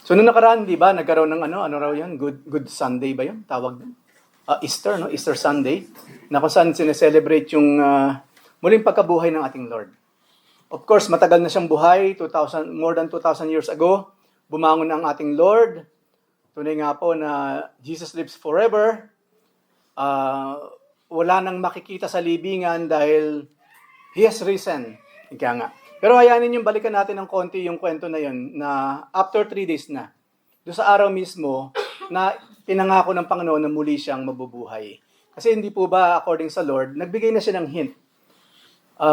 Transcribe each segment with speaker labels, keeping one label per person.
Speaker 1: So, nung nakaraan, di ba, nagkaroon ng ano raw yun? Good Sunday ba yun? Tawag doon. Easter, no? Easter Sunday, na kung saan sineselebrate yung muling pagkabuhay ng ating Lord. Of course, matagal na siyang buhay, more than 2,000 years ago, bumangon ang ating Lord. Tunay nga po na Jesus lives forever. Wala nang makikita sa libingan dahil He has risen. Ika nga. Pero hayanin yung balikan natin ng konti yung kwento na yun na after 3 days na, doon sa araw mismo na pinangako ng Panginoon na muli siyang mabubuhay. Kasi hindi po ba, according sa Lord, nagbigay na siya ng hint.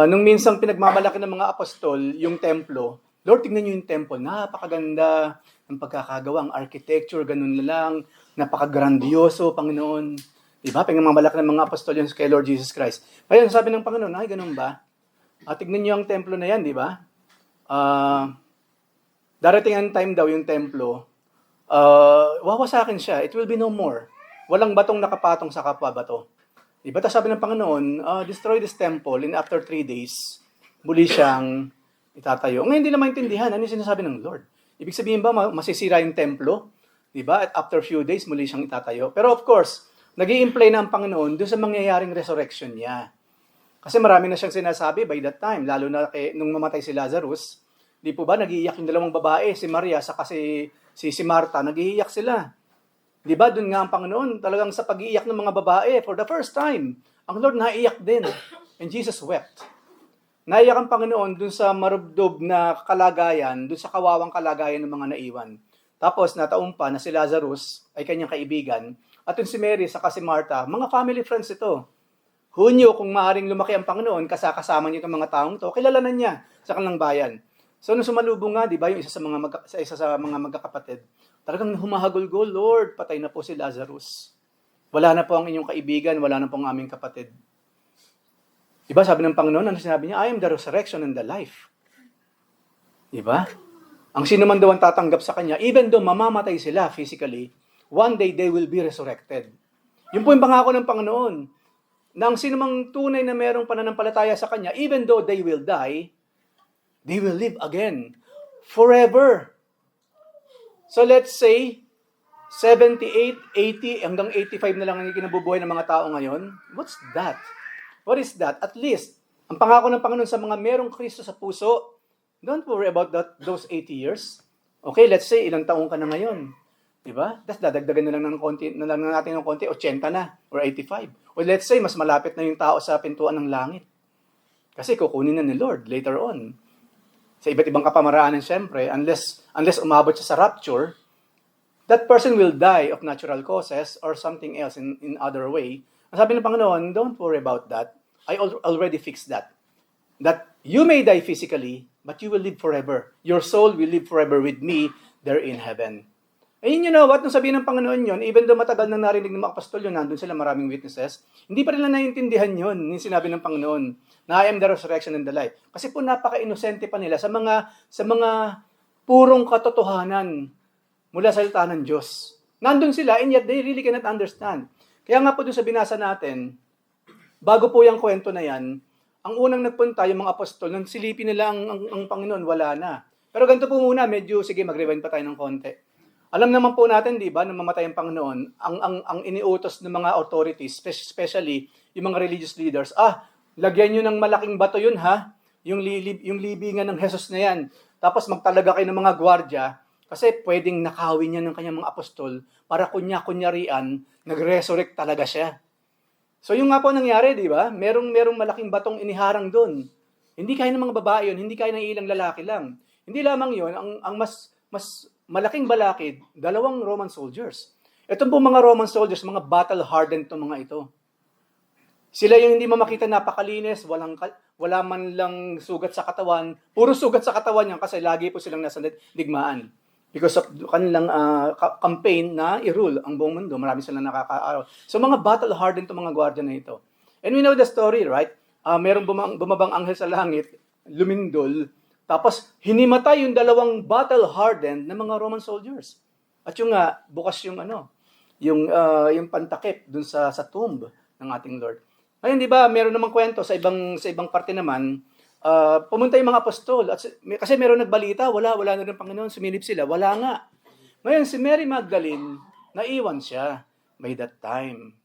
Speaker 1: Nung minsang pinagmamalaki ng mga apostol, yung templo, Lord, tignan niyo yung temple, napakaganda ng pagkakagawa, ang architecture, ganun na lang, napakagrandioso, Panginoon. Diba? Pinagmamalaki ng mga apostol yun kay Lord Jesus Christ. Ngayon, sabi ng Panginoon, ay, ganun ba? Tignan niyo ang templo na yan, di ba? Darating ang time daw yung templo, wawasakin siya, it will be no more. Walang batong nakapatong sa kapwa bato. Diba? Tapos sabi ng Panginoon, destroy this temple and after 3 days, muli siyang itatayo. Ngayon hindi na maintindihan, ano yung sinasabi ng Lord? Ibig sabihin ba, masisira yung templo? Diba? At after few days, muli siyang itatayo. Pero of course, nag-i-imply na ang Panginoon doon sa mangyayaring resurrection niya. Kasi marami na siyang sinasabi by that time, lalo na nung mamatay si Lazarus, di po ba, nag-iiyak yung dalawang babae, si Maria, saka si Martha, nag-iiyak sila. Di ba, doon nga ang Panginoon, talagang sa pag-iiyak ng mga babae, for the first time, ang Lord naiiyak din. And Jesus wept. Naiiyak ang Panginoon doon sa marubdob na kalagayan, doon sa kawawang kalagayan ng mga naiwan. Tapos, nataon pa na si Lazarus ay kanyang kaibigan, at yun si Mary, saka si Martha, mga family friends ito. Hunyo, kung maaaring lumaki ang Panginoon, kasama niya itong mga taong to, kilala na niya sa kanilang bayan. So, nung sumalubong nga, di ba, yung isa sa mga magkakapatid, talagang humahagulgol, Lord, patay na po si Lazarus. Wala na po ang inyong kaibigan, wala na po ang aming kapatid. Di ba, sabi ng Panginoon, ano sinabi niya? I am the resurrection and the life. Di ba? Ang sino man daw ang tatanggap sa Kanya, even though mamamatay sila physically, one day they will be resurrected. Yun po yung pangako ng Panginoon. Na ang sino mang tunay na merong pananampalataya sa Kanya, even though they will die, they will live again forever. So let's say, 78, 80, hanggang 85 na lang ang kinabubuhay ng mga tao ngayon. What's that? What is that? At least, ang pangako ng Panginoon sa mga merong Kristo sa puso, don't worry about those 80 years. Okay, let's say, ilang taong ka na ngayon. Diba? Tapos dadagdagan na lang natin ng konti, 80 na, or 85. Or let's say, mas malapit na yung tao sa pintuan ng langit. Kasi kukunin na ni Lord later on. Sa iba't ibang kapamaraanan, siyempre, unless umabot siya sa rapture, that person will die of natural causes or something else in other way. Ang sabi ng Panginoon, don't worry about that. I already fixed that. That you may die physically, but you will live forever. Your soul will live forever with me there in heaven. And you know what? Nung sabihin ng Panginoon yun, even though matagal nang narinig ng mga apostol yun, nandun sila maraming witnesses, hindi pa rin naiintindihan yun, yung sinabi ng Panginoon, na I am the resurrection and the life. Kasi po napaka-inosente pa nila sa mga purong katotohanan mula sa salita ng Diyos. Nandun sila, and yet they really cannot understand. Kaya nga po doon sa binasa natin, bago po yung kwento na yan, ang unang nagpunta, yung mga apostol, nang silipin nila ang Panginoon, wala na. Pero ganito po muna, medyo, sige, mag-rewind pa tayo ng konti. Alam naman po natin, di ba, nang mamatay ang Panginoon, ang iniutos ng mga authorities, especially yung mga religious leaders, lagyan nyo ng malaking bato yun, ha? Yung libingan ng Jesus na yan. Tapos magtalaga kayo ng mga gwardya, kasi pwedeng nakawin niya ng kanyang mga apostol para kunyarian, nag-resurrect talaga siya. So yung nga po nangyari, di ba? Merong malaking batong iniharang doon. Hindi kaya ng mga babae yun, hindi kaya ng ilang lalaki lang. Hindi lamang yun, ang mas malaking balakid, 2 Roman soldiers. Itong po mga Roman soldiers, mga battle-hardened itong mga ito. Sila yung hindi makita napakalinis, wala man lang sugat sa katawan. Puro sugat sa katawan yan kasi lagi po silang nasa digmaan. Because of kanilang campaign na i-rule ang buong mundo. Marami silang nakakaaraw. So mga battle-hardened itong mga gwardiya na ito. And we know the story, right? Merong bumabang anghel sa langit, lumindol, tapos hinimatay yung 2 battle-hardened na mga Roman soldiers. At yung bukas yung pantakip dun sa tomb ng ating Lord. Ngayon, di ba, meron namang kwento sa ibang parte naman, pumunta yung mga apostol. Kasi meron nagbalita, wala na rin Panginoon, sumilip sila. Wala nga. Ngayon, si Mary Magdalene, naiwan siya by that time.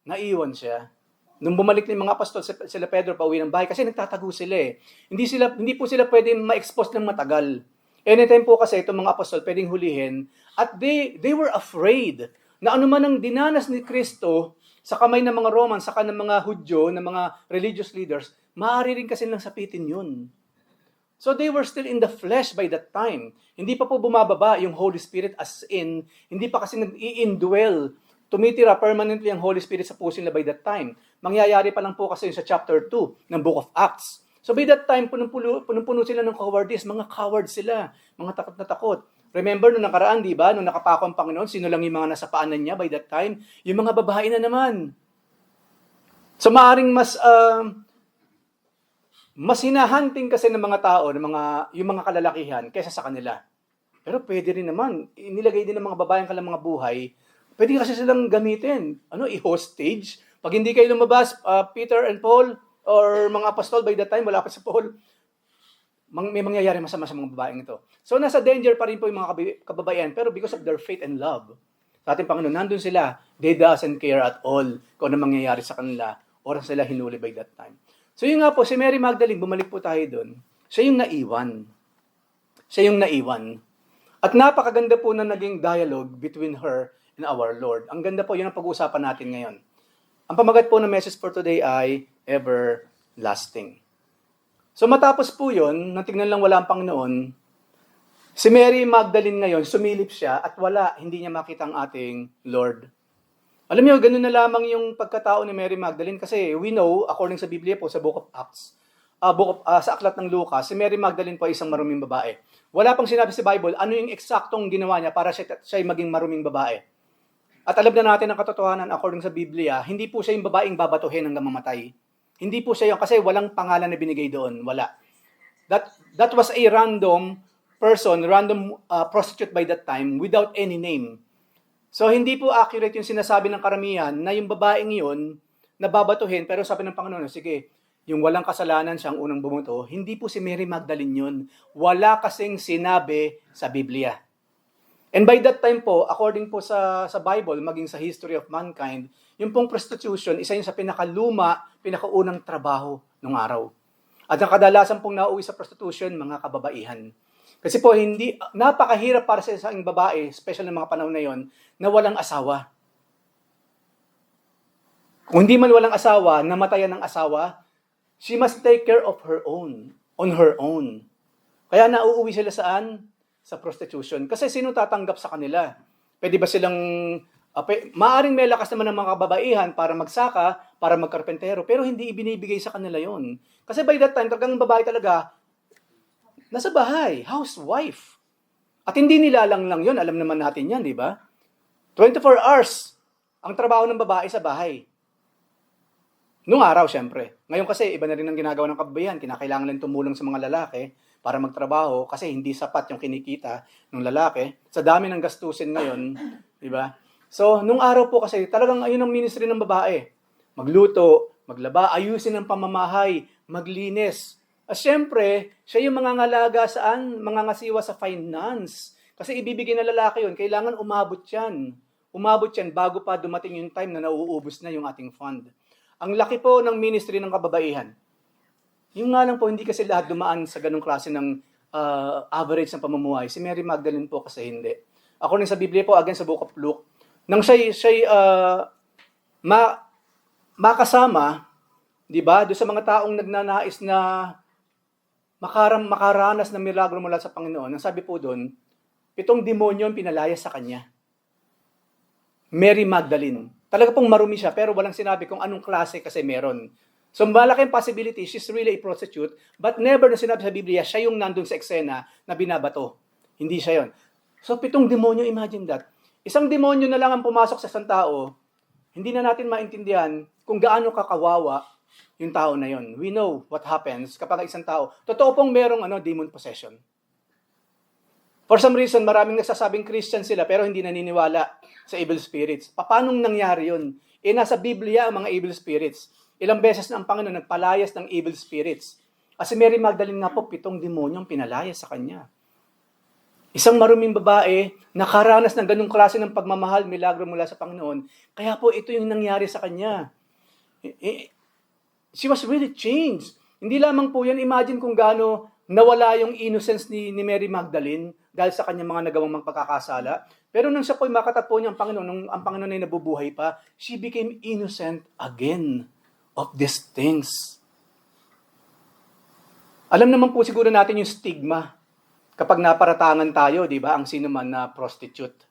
Speaker 1: Naiwan siya. Nung bumalik ng mga apostol, sila Pedro pauwi ng bahay kasi nagtatago sila eh. Hindi po sila pwedeng ma-expose ng matagal. Anytime po kasi itong mga apostol pwedeng hulihin at they were afraid na anuman ang dinanas ni Kristo sa kamay ng mga Roman, saka ng mga Hudyo, ng mga religious leaders, maaari rin kasi lang sapitin yun. So they were still in the flesh by that time. Hindi pa po bumababa yung Holy Spirit as in, hindi pa kasi nag-i-indwell, tumitira permanently ang Holy Spirit sa puso nila by that time. Mangyayari pa lang po kasi yun sa chapter 2 ng Book of Acts. So by that time, punong-puno sila ng cowardice, mga cowards sila, mga takot na takot. Remember nung nakaraan, di ba? Nung nakapako ang Panginoon, sino lang yung mga nasa paanan niya by that time? Yung mga babae na naman. So maaring mas hinahunting kasi ng mga tao, yung mga kalalakihan, kaysa sa kanila. Pero pwede rin naman, inilagay din ng mga babaeng kanilang mga buhay, pwede kasi silang gamitin. I-hostage. Pag hindi kayo lumabas, Peter and Paul, or mga apostol by that time, wala pa si Paul, may mangyayari masama sa mga babaeng ito. So nasa danger pa rin po yung mga kababaihan, pero because of their faith and love, sa ating Panginoon, nandun sila, they doesn't care at all kung ano mangyayari sa kanila, or sila hinuli by that time. So yun nga po, si Mary Magdalene, bumalik po tayo doon, siya yung naiwan. Siya yung naiwan. At napakaganda po na naging dialogue between her and our Lord. Ang ganda po, yun ang pag-uusapan natin ngayon. Ang pamagat po ng message for today ay everlasting. So matapos po yun, natingnan lang wala ang Panginoon, si Mary Magdalene ngayon, sumilip siya at hindi niya makita ang ating Lord. Alam niyo, ganun na lamang yung pagkatao ni Mary Magdalene kasi we know, according sa Biblia po, sa Book of Acts, sa aklat ng Lucas, si Mary Magdalene po ay isang maruming babae. Wala pang sinabi sa Bible, ano yung eksaktong ginawa niya para siya ay maging maruming babae. At alam na natin ang katotohanan according sa Biblia, hindi po siya yung babaeng babatuhin hanggang mamatay. Hindi po siya yung, kasi walang pangalan na binigay doon, wala. That was a random person, random prostitute by that time, without any name. So hindi po accurate yung sinasabi ng karamihan na yung babaeng yun, nababatuhin, pero sabi ng Panginoon, sige, yung walang kasalanan siyang unang bumuto, hindi po si Mary Magdalene yun. Wala kasing sinabi sa Biblia. And by that time po, according po sa Bible, maging sa history of mankind, yung pong prostitution, isa yun sa pinakaunang trabaho ng araw. At ang kadalasan pong nauwi sa prostitution, mga kababaihan. Kasi po, napakahirap para sa isang babae, especially ng mga panahon na yon, na walang asawa. Kung hindi man walang asawa, namatayan ng asawa, she must take care of her own, on her own. Kaya nauuwi sila saan? Sa prostitution. Kasi sino tatanggap sa kanila? Pwede ba silang, maaring may lakas naman ng mga kababaihan para magsaka, para magkarpentero, pero hindi ibinibigay sa kanila yon. Kasi by that time, talagang babae talaga, nasa bahay, housewife. At hindi nilalang lang yun, alam naman natin yan, di ba? 24 hours ang trabaho ng babae sa bahay. Noong araw, syempre. Ngayon kasi, iba na rin ang ginagawa ng kababaihan. Kinakailangan lang tumulong sa mga lalaki para magtrabaho kasi hindi sapat yung kinikita ng lalaki. Sa dami ng gastusin ngayon, di ba? So, nung araw po kasi, talagang ayun ang ministry ng babae. Magluto, maglaba, ayusin ang pamamahay, maglinis. At syempre, siya yung mangangalaga saan? Mangangasiwa sa finance. Kasi ibibigay na lalaki yun, kailangan umabot yan. Umabot yan bago pa dumating yung time na nauubos na yung ating fund. Ang laki po ng ministry ng kababaihan. Yung nga lang po, hindi kasi lahat dumaan sa ganung klase ng average ng pamumuhay. Si Mary Magdalene po kasi hindi. According sa Biblia po, again sa Book of Luke, nang siya'y makasama, di ba, doon sa mga taong nagnanais na makaranas ng milagro mula sa Panginoon, ang sabi po doon, 7 demonyo ang pinalaya sa kanya. Mary Magdalene. Talaga pong marumi siya, pero walang sinabi kung anong klase kasi meron. So malaking possibility, she's really a prostitute, but never na sinabi sa Biblia, siya yung nandun sa eksena na binabato. Hindi siya yon. So 7 demonyo, imagine that. Isang demonyo na lang ang pumasok sa isang tao, hindi na natin maintindihan kung gaano kakawawa yung tao na yon. We know what happens kapag isang tao, totoo pong merong demon possession. For some reason, maraming nagsasabing Christian sila pero hindi naniniwala sa evil spirits. Paanong nangyari yun? Nasa Biblia ang mga evil spirits. Ilang beses na ang Panginoon nagpalayas ng evil spirits. At si Mary Magdalene nga po, 7 demonyong pinalayas sa kanya. Isang maruming babae, nakaranas ng ganung klase ng pagmamahal, milagro mula sa Panginoon. Kaya po ito yung nangyari sa kanya. She was really changed. Hindi lamang po yan, imagine kung gaano nawala yung innocence ni Mary Magdalene dahil sa kanyang mga nagawang pagkakasala. Pero nang siya po'y makatagpo niya ang Panginoon, nung ang Panginoon ay nabubuhay pa, she became innocent again of these things. Alam naman po siguro natin yung stigma kapag naparatangan tayo, di ba, ang sino man na prostitute.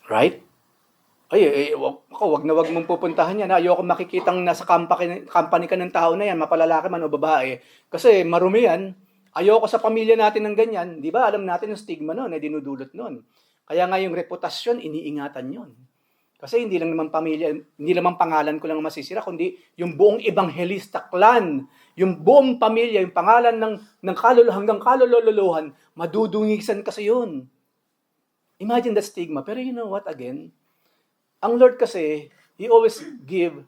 Speaker 1: Right? Wag mong pupuntahan yan. Ayoko makikitang nasa company ka ng tao na yan, mapalalaki man o babae. Kasi marumi yan. Ayoko sa pamilya natin ng ganyan. Di ba? Alam natin yung stigma nun, na dinudulot nun. Kaya nga yung reputasyon, iniingatan yun. Kasi hindi lang naman pamilya, hindi naman pangalan ko lang masisira, kundi yung buong Ebanghelista clan, yung buong pamilya, yung pangalan ng hanggang kalululuhan, madudungisan kasi yun. Imagine that stigma. Pero you know what again? Ang Lord kasi, He always give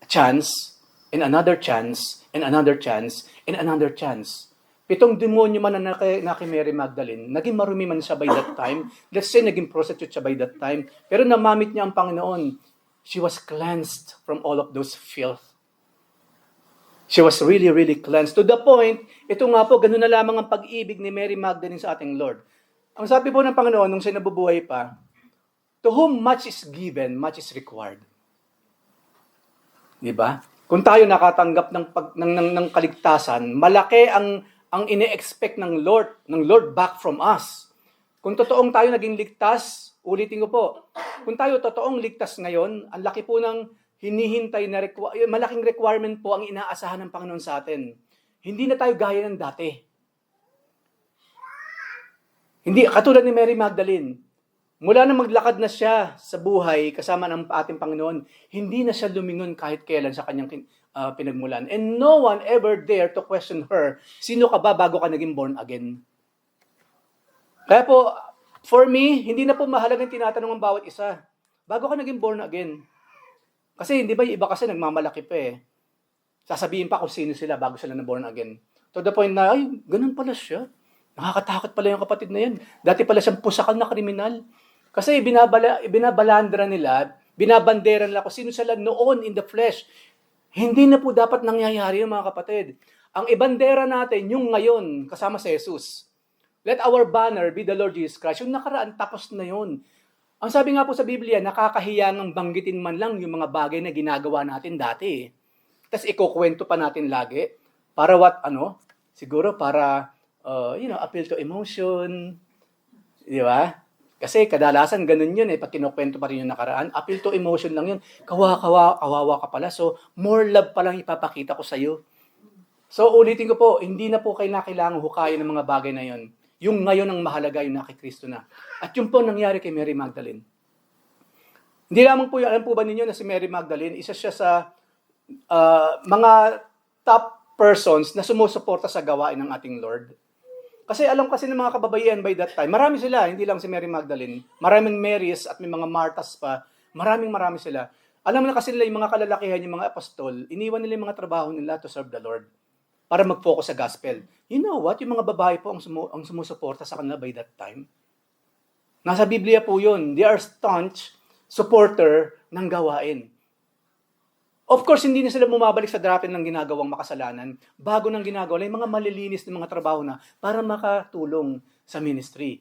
Speaker 1: a chance, and another chance, and another chance, and another chance. 7 demonyo man na kay Mary Magdalene, naging marumi man siya by that time. Let's say, naging prostitute siya by that time. Pero namamit niya ang Panginoon. She was cleansed from all of those filth. She was really, really cleansed. To the point, ito nga po, ganun na lamang ang pag-ibig ni Mary Magdalene sa ating Lord. Ang sabi po ng Panginoon, nung siya nabubuhay pa, to whom much is given, much is required. Di ba? Kung tayo nakatanggap ng kaligtasan, malaki ang ine-expect ng Lord back from us. Kung totoong tayo naging ligtas, ulitin ko po, kung tayo totoong ligtas ngayon, ang laki po ng hinihintay na malaking requirement po ang inaasahan ng Panginoon sa atin. Hindi na tayo gaya ng dati. Hindi, katulad ni Mary Magdalene, mula na maglakad na siya sa buhay kasama ng ating Panginoon, hindi na siya lumingon kahit kailan sa kanyang pinagmulan. And no one ever dare to question her, sino ka ba bago ka naging born again? Kaya po, for me, hindi na po mahalagang tinatanong ang bawat isa. Bago ka naging born again. Kasi hindi ba yung iba kasi nagmamalaki pa eh. Sasabihin pa kung sino sila bago sila na born again. To the point na, ay, ganun pala siya. Nakakatakot pala yung kapatid na yan. Dati pala siyang pusakal na kriminal. Kasi binabalandra nila, binabandera nila kung sino sila noon in the flesh. Hindi na po dapat nangyayari yung mga kapatid. Ang ibandera natin, yung ngayon, kasama si Jesus. Let our banner be the Lord Jesus Christ. Yung nakaraan, tapos na yun. Ang sabi nga po sa Biblia, nakakahiya ng banggitin man lang yung mga bagay na ginagawa natin dati. Tapos ikukwento pa natin lagi. Para what, siguro para, appeal to emotion. Di ba? Kasi kadalasan ganun yun pag kinukwento pa rin yung nakaraan, appeal to emotion lang yun. Kawawa ka pala. So, more love pa lang ipapakita ko sa'yo. So, ulitin ko po, hindi na po kayo kailangang hukayin ng mga bagay na yun. Yung ngayon ang mahalaga, yung nakikristo na. At yun po nangyari kay Mary Magdalene. Hindi lamang po, alam po ba ninyo na si Mary Magdalene, isa siya sa mga top persons na sumusuporta sa gawain ng ating Lord. Kasi alam kasi ng mga kababaihan by that time, marami sila, hindi lang si Mary Magdalene. Maraming Marys at may mga Martas pa. Marami sila. Alam na kasi nila yung mga kalalakihan, yung mga apostol, iniwan nila yung mga trabaho nila to serve the Lord para mag-focus sa gospel. You know what? Yung mga babae po ang sumusuporta sa kanila by that time. Nasa Biblia po yun. They are staunch supporter ng gawain. Of course, hindi na sila bumabalik sa darating ng ginagawang makasalanan. Bago nang ginagawa, yung mga malilinis na mga trabaho na para makatulong sa ministry.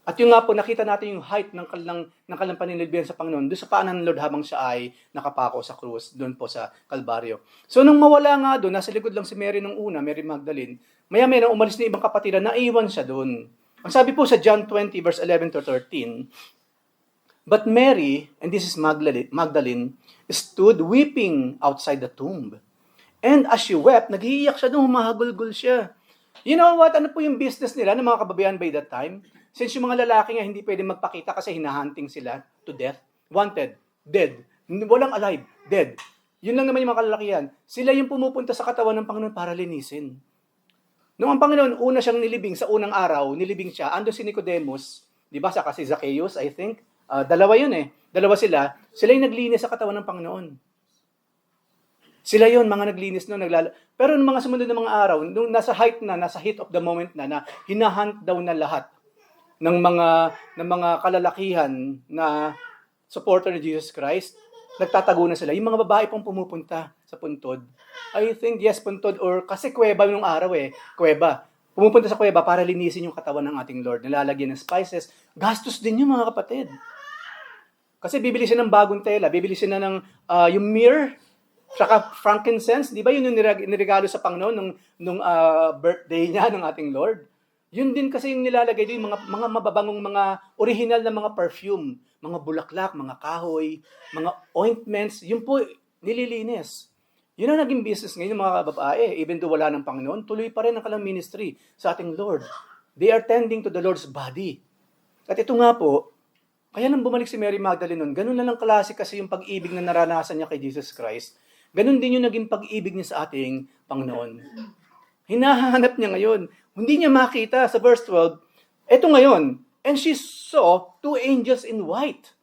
Speaker 1: At yung nga po, nakita natin yung height ng kanilang paninilbihan sa Panginoon doon sa paanan ng Lord habang siya ay nakapako sa krus, doon po sa Kalbaryo. So nung mawala nga doon, nasa likod lang si Mary nung una, Mary Magdalene, maya-maya nang umalis na ibang kapatiran, naiwan siya doon. Ang sabi po sa John 20 verse 11 to 13, but Mary, and this is Magdalene, stood weeping outside the tomb. And as she wept, nag-iiyak siya doon, humahagulgul siya. You know what? Ano po yung business nila ng mga kababayan by that time? Since yung mga lalaki nga hindi pwede magpakita kasi hinahunting sila to death, wanted, dead, walang alive, dead. Yun lang naman yung mga kalalakihan. Sila yung pumupunta sa katawan ng Panginoon para linisin. Noong ang Panginoon, una siyang nilibing sa unang araw, nilibing siya, ando si Nicodemus, di ba, saka si Zacchaeus, I think, dalawa yun dalawa sila yung naglinis sa katawan ng Panginoon. Sila yon mga naglinis noon, pero nung mga sumunod na mga araw, nung nasa heat of the moment na hinahunt daw na lahat ng mga kalalakihan na supporter ni Jesus Christ, nagtatago na sila. Yung mga babae pong pumupunta sa puntod, I think, yes, puntod, or kasi kuweba nung araw kuweba. Pumupunta sa kuweba para linisin yung katawan ng ating Lord. Nilalagyan ng spices. Gastos din yung mga kapatid. Kasi bibili siya ng bagong tela, bibili siya ng yung myrrh, saka frankincense, di ba yun yung niregalo sa Panginoon nung birthday niya ng ating Lord? Yun din kasi yung nilalagay din, mga mababangong, mga original na mga perfume, mga bulaklak, mga kahoy, mga ointments, yun po nililinis. Yun ang naging business ngayon ng mga babae. Even though wala ng Panginoon, tuloy pa rin ang kanilang ministry sa ating Lord. They are tending to the Lord's body. At ito nga po, kaya nang bumalik si Mary Magdalene nun, ganun na lang klase kasi yung pag-ibig na naranasan niya kay Jesus Christ. Ganun din yung naging pag-ibig niya sa ating Panginoon. Hinahanap niya ngayon. Hindi niya makita sa verse 12. Eto ngayon. And she saw two angels in white.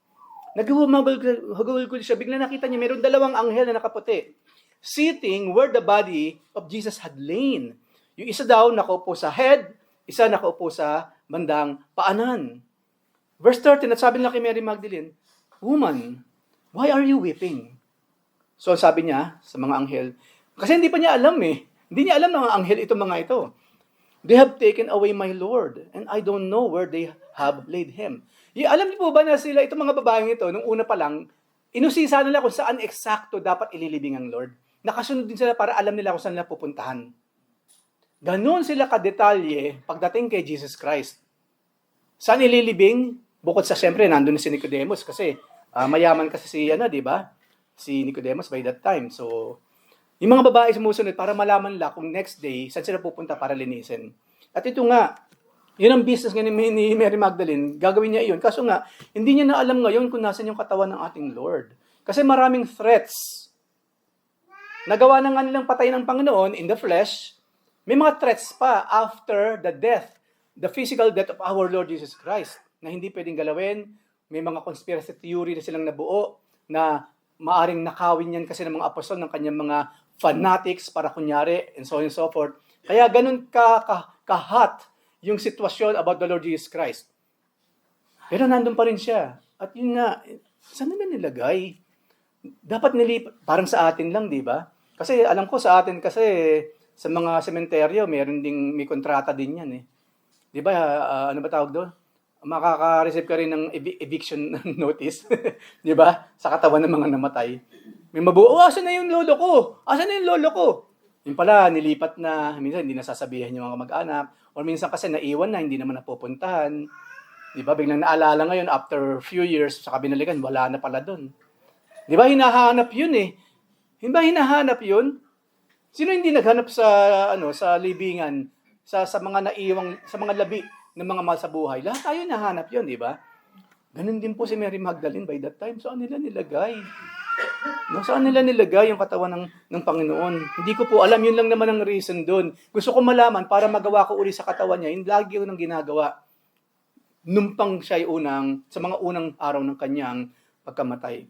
Speaker 1: Naghuhugulgul siya. Bigla nakita niya, mayroon dalawang anghel na nakaputi. Sitting where the body of Jesus had lain. Yung isa daw nakaupo sa head, isa nakaupo sa bandang paanan. Verse 13, at sabi nila kay Mary Magdalene, Woman, why are you weeping? So sabi niya sa mga anghel, kasi hindi pa niya alam Hindi niya alam ng mga anghel itong mga ito. They have taken away my Lord, and I don't know where they have laid him. Alam niyo po ba na sila, itong mga babaeng ito, nung una pa lang, inusisa nila kung saan eksakto dapat ililibing ang Lord. Nakasunod din sila para alam nila kung saan nila pupuntahan. Ganon sila kadetalye pagdating kay Jesus Christ. Saan ililibing? Bukod sa siyempre, nandun na si Nicodemus kasi mayaman kasi di ba? Si Nicodemus by that time. So, yung mga babae sumusunod para malaman nila kung next day, saan sila pupunta para linisin. At ito nga, yun ang business nga ni Mary Magdalene, gagawin niya iyon. Kaso nga, hindi niya na alam ngayon kung nasan yung katawan ng ating Lord. Kasi maraming threats. Nagawa na nga nilang patay ng Panginoon in the flesh, may mga threats pa after the death, the physical death of our Lord Jesus Christ, na hindi pwedeng galawin. May mga conspiracy theory na silang nabuo, na maaring nakawin yan kasi ng mga apostol ng kanyang mga fanatics para kunyari, and so on and so forth. Kaya ganun ka-hot yung sitwasyon about the Lord Jesus Christ. Pero nandun pa rin siya. At yun nga, saan nila nilagay? Dapat parang sa atin lang, di ba? Kasi alam ko sa atin kasi, sa mga sementeryo, may kontrata din yan Di ba, ano ba tawag doon? Makaka-receive ka rin ng eviction notice. Di ba? Sa katawan ng mga namatay. May mabuo, asan na yung lolo ko? Asan na yung lolo ko? Yung pala, nilipat na, minsan hindi nasasabihan yung mga mag-anak, or minsan kasi naiwan na, hindi naman napupuntahan. Di ba? Biglang naalala ngayon, after few years, sa binalikan, wala na pala doon. Di ba? Hinahanap yun Hindi ba hinahanap yun? Sino hindi naghanap sa libingan, sa mga naiwang, sa mga labi ng mga mahal sa buhay? Lahat tayo nahanap yun, di ba? Ganun din po si Mary Magdalene by that time. Saan nila nilagay? Saan nila nilagay yung katawan ng Panginoon? Hindi ko po alam, yun lang naman ang reason doon. Gusto ko malaman para magawa ko uli sa katawan niya, yung lagi ko nang ginagawa. Numpang siya sa mga unang araw ng kanyang pagkamatay.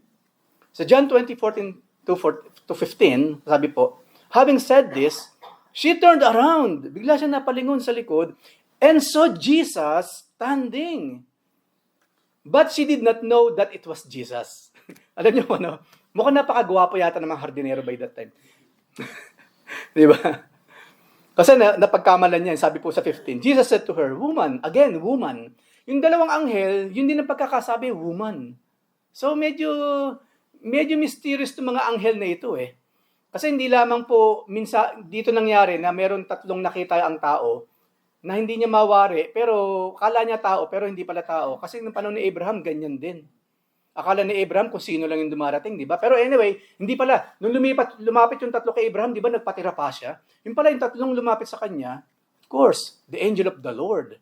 Speaker 1: Sa John 20:14 to 15, sabi po, having said this, she turned around. Bigla siya napalingon sa likod and saw Jesus standing. But she did not know that it was Jesus. Alam niyo mukhang napakagwapo yata ng mga hardinero by that time. Di ba? Kasi napagkamalan niya, sabi po sa 15, Jesus said to her, Woman, again, woman. Yung dalawang anghel, yun din ang pagkakasabi, woman. So medyo mysterious itong mga anghel na ito Kasi hindi lamang po, minsan dito nangyari na meron tatlong nakita ang tao na hindi niya mawari, pero kala niya tao, pero hindi pala tao. Kasi nung panahon ni Abraham, ganyan din. Akala ni Abraham kung sino lang yung dumarating, di ba? Pero anyway, hindi pala. Nung lumapit yung tatlo kay Abraham, di ba nagpatira pa siya? Yung pala yung tatlong lumapit sa kanya, of course, the angel of the Lord,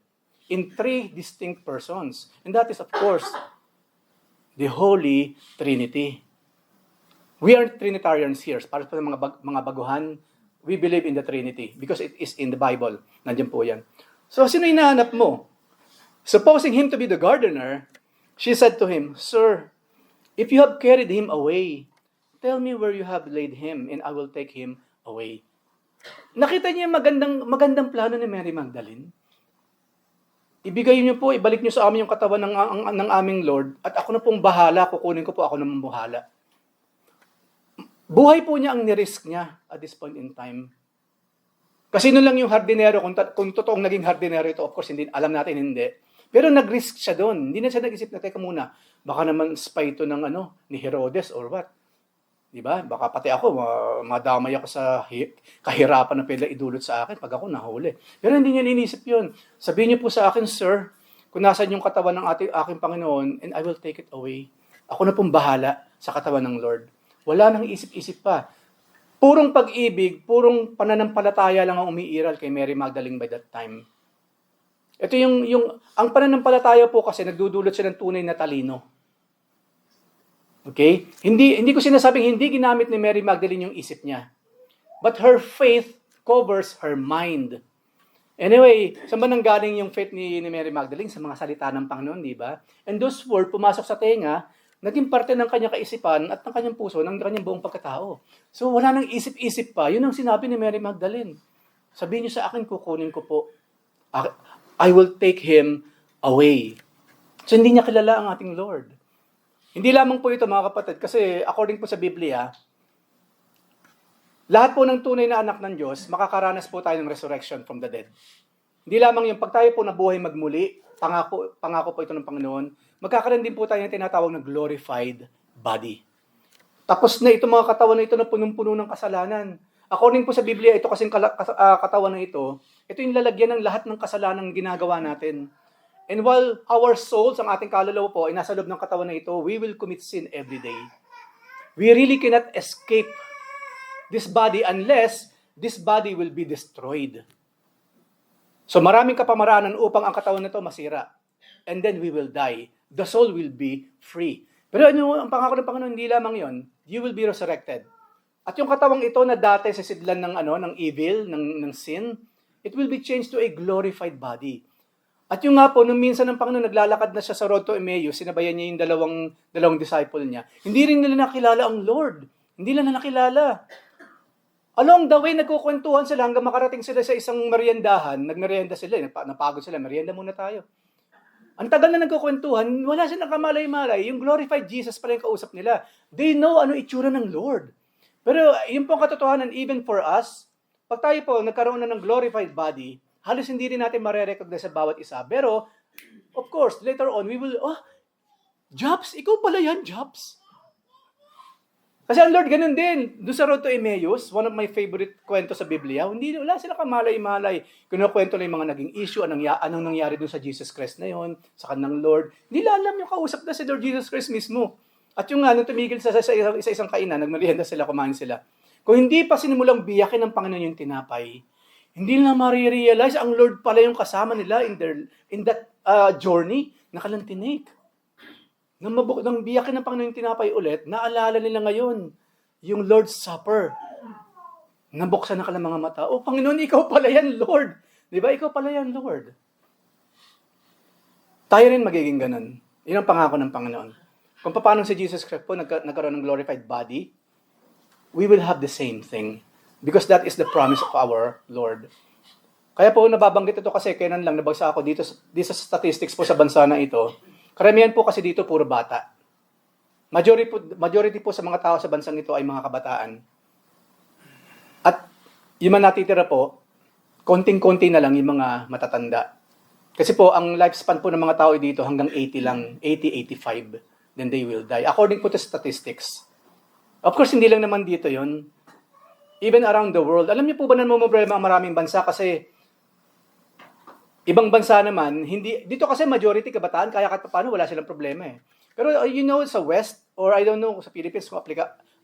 Speaker 1: in 3 distinct persons. And that is, of course, the Holy Trinity. We are Trinitarians here. Para sa mga baguhan, we believe in the Trinity because it is in the Bible. Nandiyan po yan. So, sino hinahanap mo? Supposing him to be the gardener, she said to him, Sir, if you have carried him away, Tell me where you have laid him, and I will take him away. Nakita niyo yung magandang plano ni Mary Magdalene? Ibigay niyo po, ibalik niyo sa amin yung katawan ng aming Lord, at ako na pong bahala, kukunin ko po, ako na bahala. Buhay po niya ang nirisk niya at this point in time. Kasi nun lang yung hardinero, kung totoong naging hardinero ito, of course, hindi, alam natin hindi. Pero nag-risk siya doon. Hindi na siya nag-isip na, teka muna, baka naman spy ito ng ni Herodes or what. Diba? Baka pati ako, madamay ako sa kahirapan na pwede idulot sa akin pag ako nahuli. Pero hindi niya inisip yun. Sabihin niyo po sa akin, sir, kung nasan yung katawan ng aking Panginoon, and I will take it away. Ako na pong bahala sa katawan ng Lord. Wala nang isip-isip pa. Purong pag-ibig, purong pananampalataya lang ang umiiral kay Mary Magdalene by that time. Ito ang pananampalataya po kasi nagdudulot siya ng tunay na talino. Okay? Hindi ko sinasabing hindi ginamit ni Mary Magdalene yung isip niya. But her faith covers her mind. Anyway, saan ba nanggaling yung faith ni Mary Magdalene? Sa mga salita ng Panginoon, di ba? And those words pumasok sa tenga, naging parte ng kanyang kaisipan at ng kanyang puso, ng kanyang buong pagkatao. So wala nang isip-isip pa. Yun ang sinabi ni Mary Magdalene. Sabihin niyo sa akin, kukunin ko po. I will take him away. So hindi niya kilala ang ating Lord. Hindi lamang po ito mga kapatid, kasi according po sa Biblia, lahat po ng tunay na anak ng Diyos, makakaranas po tayo ng resurrection from the dead. Hindi lamang yung pag tayo po nabuhay magmuli, pangako po ito ng Panginoon, magkakaroon din po tayo ng tinatawag na glorified body. Tapos na ito mga katawan na ito na punong-puno ng kasalanan. According po sa Biblia, ito kasing katawan na ito yung lalagyan ng lahat ng kasalanan ginagawa natin. And while our souls, ang ating kaluluwa po, ay nasa loob ng katawan na ito, we will commit sin every day. We really cannot escape this body unless this body will be destroyed. So maraming kapamaraanan upang ang katawan na ito masira. And then we will die. The soul will be free. Pero ang pangako ng Panginoon, hindi lamang yon. You will be resurrected. At yung katawang ito na dati sa sidlan ng evil, ng sin, it will be changed to a glorified body. At yung nga po, nung minsan ng Panginoon, naglalakad na siya sa road to Emmaus, sinabayan niya yung dalawang disciple niya. Hindi rin nila nakilala ang Lord. Hindi nila nakilala. Along the way, nagkukwentuhan sila hanggang makarating sila sa isang meriendahan. Nagmerienda sila, napagod sila, merienda muna tayo. Ang tagal na nagkukwentuhan, wala silang kamalay-malay. Yung glorified Jesus pala yung kausap nila. They know ano itsura ng Lord. Pero yun po ang katotohanan, even for us, pag tayo po nagkaroon na ng glorified body, halos hindi rin natin marerecognize sa bawat isa. Pero, of course, later on, we will, Jobs, ikaw pala yan, Jobs. Kasi ang Lord, ganun din. Doon sa road to Emmaus, one of my favorite kwento sa Biblia, wala sila kamalay-malay. Kinukwento na yung mga naging issue, anong nangyari doon sa Jesus Christ na yon, sa kanang Lord. Hindi alam yung kausap na si Lord Jesus Christ mismo. At yung nung tumigil sa isang kainan, nagmerienda sila, kumain sila. Kung hindi pa sinimulang biyakin ng Panginoon yung tinapay, hindi na marirealize ang Lord pala yung kasama nila in that journey na kalantinig. Nang biyakin ng Panginoon yung tinapay ulit, naalala nila ngayon yung Lord's Supper. Nabuksan na kanilang mga mata. Oh, Panginoon, ikaw pala yan, Lord. Di ba? Ikaw pala yan, Lord. Tayo rin magiging ganun. Yun ang pangako ng Panginoon. Kung paano si Jesus Christ po nagkaroon ng glorified body, we will have the same thing. Because that is the promise of our Lord. Kaya po nababanggit ito kasi kailan lang nabagsa ako dito sa statistics po sa bansa na ito. Karamihan po kasi dito puro bata. Majority po sa mga tao sa bansang ito ay mga kabataan. At yung mga natitira po, konting-konti na lang yung mga matatanda. Kasi po ang lifespan po ng mga tao dito hanggang 80 lang, 80-85. Then they will die. According po to statistics. Of course, hindi lang naman dito yon. Even around the world. Alam niyo po ba na problema ang maraming bansa kasi ibang bansa naman, dito kasi majority kabataan, kaya kahit paano wala silang problema eh. Pero sa West, or I don't know sa Philippines kung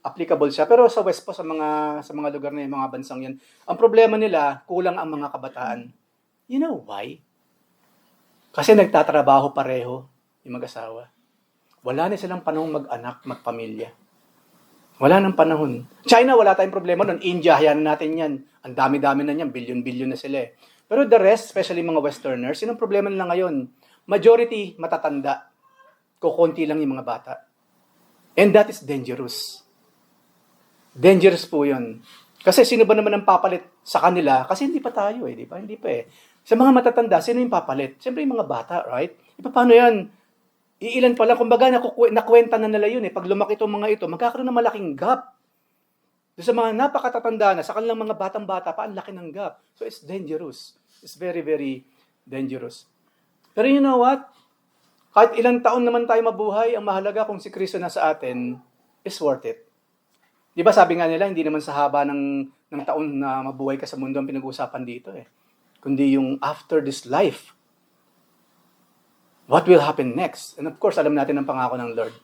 Speaker 1: applicable siya, pero sa West po, sa mga lugar na yung mga bansang yan, ang problema nila, kulang ang mga kabataan. You know why? Kasi nagtatrabaho pareho yung mag-asawa. Wala na silang panahon mag-anak, magpamilya. Wala nang panahon. China, wala tayong problema nun. India, hayaan natin yan. Ang dami-dami na yan. Billion-billion na sila eh. Pero the rest, especially mga Westerners, yun ang problema nila ngayon. Majority, matatanda. Kukunti lang yung mga bata. And that is dangerous. Dangerous po yun. Kasi sino ba naman ang papalit sa kanila? Kasi hindi pa tayo di ba? Hindi pa Sa mga matatanda, sino yung papalit? Siyempre yung mga bata, right? Paano yan? Iilan pa lang, kumbaga nakwenta na nila yun Pag lumaki itong mga ito, magkakaroon ng malaking gap. Doon sa mga napakatatanda na, sa kanilang mga batang-bata pa, ang laki ng gap. So it's dangerous. It's very, very dangerous. Pero you know what? Kahit ilang taon naman tayo mabuhay, ang mahalaga kung si Kristo na sa atin is worth it. Di ba sabi nga nila, hindi naman sa haba ng taon na mabuhay ka sa mundo ang pinag-uusapan dito kundi yung after this life. What will happen next? And of course, alam natin ang pangako ng Lord.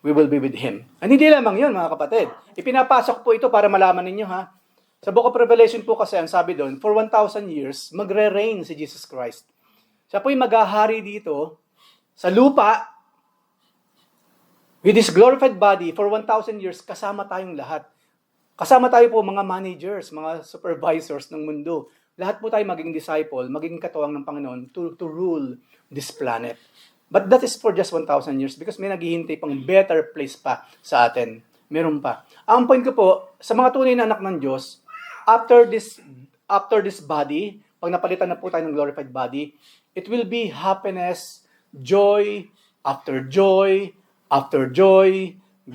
Speaker 1: We will be with Him. And hindi lamang yun, mga kapatid. Ipinapasok po ito para malaman ninyo, ha? Sa Book of Revelation po kasi, ang sabi doon, for 1,000 years, magre-reign si Jesus Christ. Siya po yung maghahari dito sa lupa with His glorified body for 1,000 years, kasama tayong lahat. Kasama tayo po mga managers, mga supervisors ng mundo. Lahat po tayo maging disciple, maging katuwang ng Panginoon to rule this planet. But that is for just 1,000 years because may naghihintay pang better place pa sa atin. Meron pa. Ang point ko po, sa mga tunay na anak ng Diyos, after this body, pag napalitan na po tayo ng glorified body, it will be happiness, joy, after joy,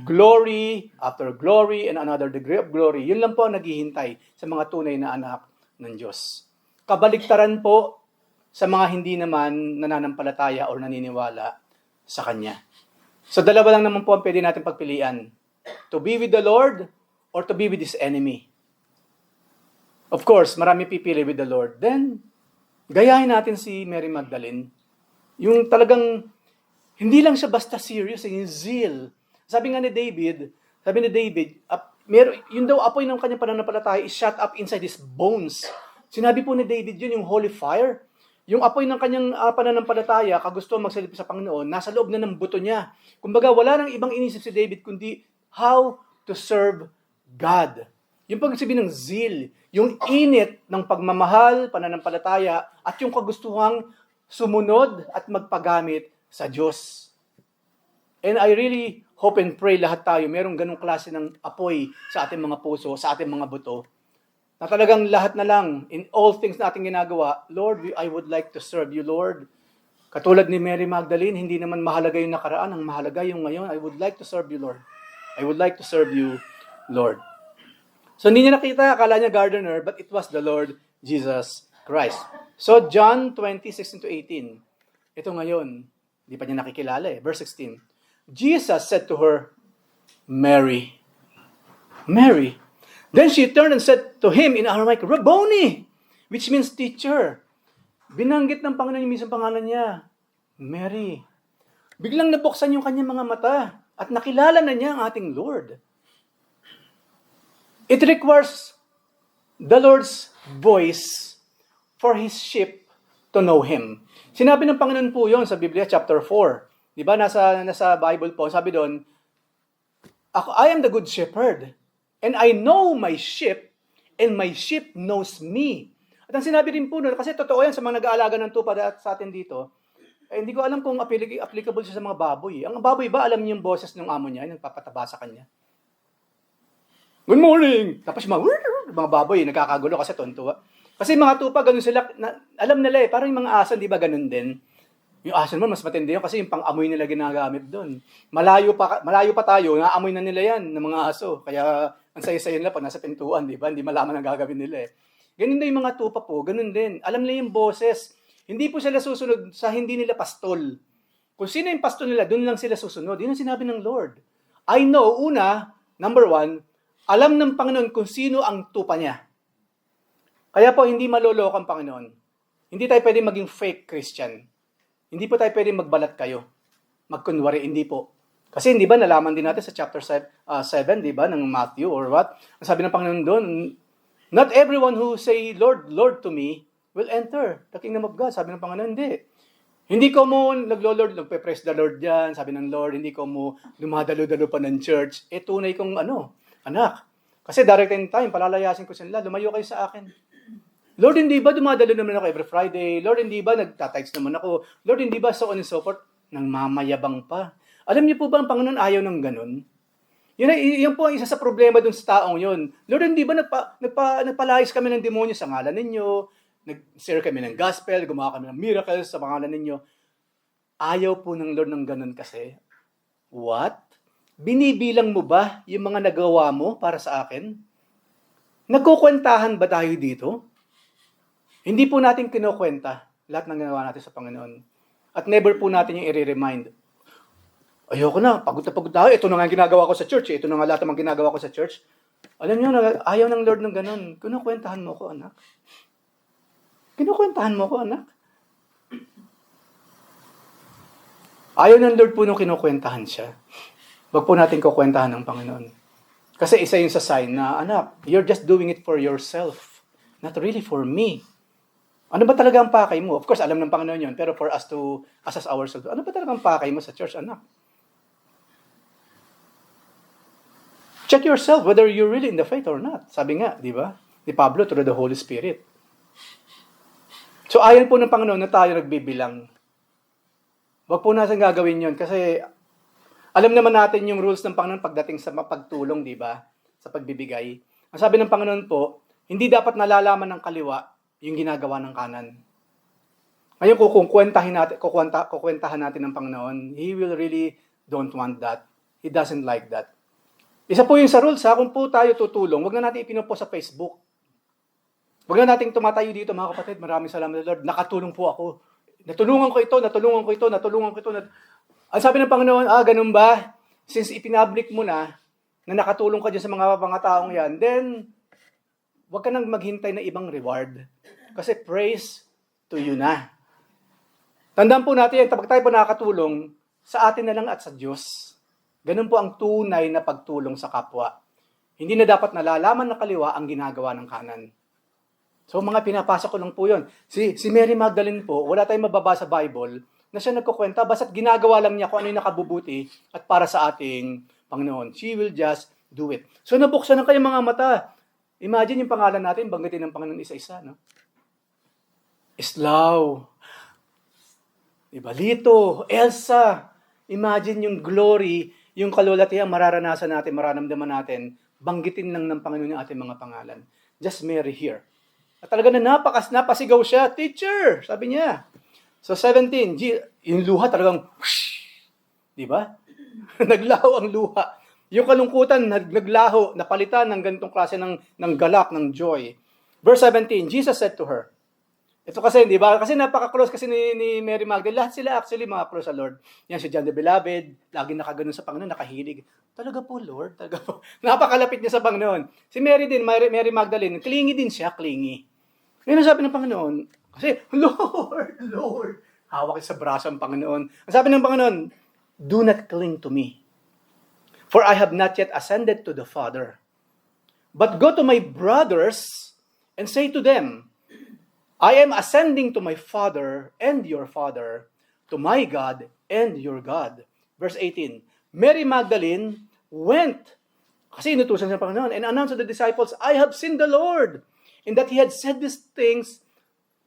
Speaker 1: glory, after glory, and another degree of glory. Yun lang po ang naghihintay sa mga tunay na anak ng Diyos. Kabaliktaran po sa mga hindi naman nananampalataya o naniniwala sa Kanya. So dalawa lang naman po ang pwede natin pagpilian. To be with the Lord or to be with His enemy. Of course, marami pipili with the Lord. Then, gayahin natin si Mary Magdalene. Yung talagang hindi lang siya basta serious, yung zeal. Sabi ni David, yun daw apoy ng kanyang pananampalataya is shut up inside his bones. Sinabi po ni David yun, yung holy fire. Yung apoy ng kanyang pananampalataya, kagusto magsalip sa Panginoon, nasa loob na ng buto niya. Kumbaga, wala nang ibang inisip si David kundi how to serve God. Yung pagsasabi ng zeal, yung init ng pagmamahal, pananampalataya, at yung kagustuhang sumunod at magpagamit sa Diyos. And I really hope and pray lahat tayo merong ganong klase ng apoy sa ating mga puso, sa ating mga buto. Na talagang lahat na lang, in all things na ating ginagawa, Lord, I would like to serve you, Lord. Katulad ni Mary Magdalene, hindi naman mahalaga yung nakaraan, ang mahalaga yung ngayon. I would like to serve you, Lord. I would like to serve you, Lord. So hindi niya nakita, akala niya gardener, but it was the Lord Jesus Christ. So John 20:16-18. Ito ngayon, hindi pa niya nakikilala Verse 16. Jesus said to her, Mary. Mary. Then she turned and said to him in Aramaic, Rabboni, which means teacher. Binanggit ng Panginoon yung mismong pangalan niya, Mary. Biglang nabuksan yung kanyang mga mata at nakilala na niya ang ating Lord. It requires the Lord's voice for His sheep to know Him. Sinabi ng Panginoon po yun sa Biblia, chapter 4. Di ba, nasa Bible po, sabi doon, I am the good shepherd, and I know my sheep, and my sheep knows me. At ang sinabi rin po doon, kasi totoo yan sa mga nag-aalaga ng tupa sa atin dito, hindi ko alam kung applicable siya sa mga baboy. Ang baboy ba, alam niyo yung boses ng amo niya, yung nagpapataba sa kanya? Good morning! Tapos mga baboy, nagkakagulo kasi tontuwa. Kasi mga tupa, ganun sila, alam nila parang yung mga aso, di ba ganun din? Yung aso naman, mas matindi yun kasi yung pang-amoy nila ginagamit doon. Malayo pa tayo, naamoy na nila yan ng mga aso. Kaya, ang saya-saya nila pag nasa pintuan, di ba? Hindi malaman ang gagawin nila Ganun din yung mga tupa po, ganun din. Alam nila yung boses. Hindi po sila susunod sa hindi nila pastol. Kung sino yung pastol nila, doon lang sila susunod. Yun ang sinabi ng Lord. I know, number one, alam ng Panginoon kung sino ang tupa niya. Kaya po, hindi maloloko ang Panginoon. Hindi tayo pwede maging fake Christian. Hindi po tayo pwede magbalat kayo. Magkunwari, hindi po. Kasi hindi ba nalaman din natin sa chapter 7, di ba, ng Matthew or what? Ang sabi ng Panginoon doon, not everyone who say, Lord, Lord to me, will enter the kingdom of God. Sabi ng Panginoon, hindi. Hindi ko mo naglo-Lord, nagpe-praise the Lord dyan. Sabi ng Lord, hindi ko mo lumadalo-dalo pa ng church. Tunay kong anak. Kasi darating time, palalayasin ko sila, lumayo kayo sa akin. Lord, hindi ba dumadalo naman ako every Friday? Lord, hindi ba nagtatites naman ako? Lord, hindi ba so on and so forth? Nang mamayabang pa. Alam niyo po ba ang Panginoon ayaw ng ganun? Yun po ang isa sa problema dun sa taong yun. Lord, hindi ba nagpalayas kami ng demonyo sa ngalan ninyo? Nag-share kami ng gospel, gumawa kami ng miracles sa pangalan ninyo. Ayaw po ng Lord ng ganun kasi. What? Binibilang mo ba yung mga nagawa mo para sa akin? Nagkukwentahan ba tayo dito? Hindi po natin kinukwenta lahat ng ginawa natin sa Panginoon. At never po natin yung i-remind. Ayoko na, pagod tayo. Ito na nga ginagawa ko sa church. Ito na nga lahat ng ginagawa ko sa church. Alam niyo, ayaw ng Lord ng ganun. Kinukwentahan mo ko, anak. Kinukwentahan mo ko, anak. Ayaw ng Lord po nung kinukwentahan siya. Wag po natin kukwentahan ng Panginoon. Kasi isa yun sa sign na, anak, you're just doing it for yourself. Not really for me. Ano ba talaga ang pakay mo? Of course, alam ng Panginoon yun. Pero for us to assess ourselves, ano ba talaga ang pakay mo sa church, anak? Check yourself whether you're really in the faith or not. Sabi nga, di ba? Ni Pablo through the Holy Spirit. So, ayon po ng Panginoon na tayo nagbibilang. Wag po natin gagawin yun kasi alam naman natin yung rules ng Panginoon pagdating sa pagtulong, di ba? Sa pagbibigay. Ang sabi ng Panginoon po, hindi dapat nalalaman ng kaliwa yung ginagawa ng kanan. Ngayon, kung kukwentahan natin ng Panginoon, He will really don't want that. He doesn't like that. Isa po yung sa rules, kung po tayo tutulong, wag na natin ipinopost sa Facebook. Wag na nating tumatayo dito, mga kapatid, maraming salamat Lord, nakatulong po ako. Natulungan ko ito. Ang sabi ng Panginoon, ganun ba? Since ipinablik mo na nakatulong ka dyan sa mga taong yan, then, wag ka nang maghintay na ibang reward. Kasi praise to you na. Tandaan po natin, kapag tayo po nakakatulong, sa atin na lang at sa Diyos. Ganun po ang tunay na pagtulong sa kapwa. Hindi na dapat nalalaman ng kaliwa ang ginagawa ng kanan. So mga pinapasok ko lang po yun. Si Mary Magdalene po, wala tayong mababasa sa Bible na siya nagkukwenta, basta't ginagawa lang niya kung ano yung nakabubuti at para sa ating Panginoon. She will just do it. So nabuksan na kayong mga mata. Imagine yung pangalan natin, banggitin ng Panginoon isa-isa. No? Islao. Diba? Lito, Elsa. Imagine yung glory, yung kalulatihan mararanasan natin, mararamdaman natin, banggitin lang ng Panginoon yung ating mga pangalan. Just Mary here. At talaga na napasigaw siya, teacher, sabi niya. So 17, yung luha talagang, whoosh, di ba? Naglaho ang luha. Yung kalungkutan, naglaho, napalitan ng ganitong klase ng galak, ng joy. Verse 17, Jesus said to her, ito kasi, di ba? Kasi napaka-close kasi ni Mary Magdalene. Lahat sila actually mga close sa Lord. Yan si John the Beloved, laging nakaganon sa Panginoon, nakahilig. Talaga po, Lord. Talaga po. Napakalapit niya sa Panginoon. Si Mary din, Mary Magdalene, clingy din siya, clingy. Ngayon sabi ng Panginoon, kasi, Lord, hawak sa braso ang Panginoon. Ang sabi ng Panginoon, do not cling to me, for I have not yet ascended to the Father. But go to my brothers and say to them, I am ascending to my Father and your Father, to my God and your God. Verse 18, Mary Magdalene went, kasi inutusan siya ng Panginoon, and announced to the disciples, I have seen the Lord, and that He had said these things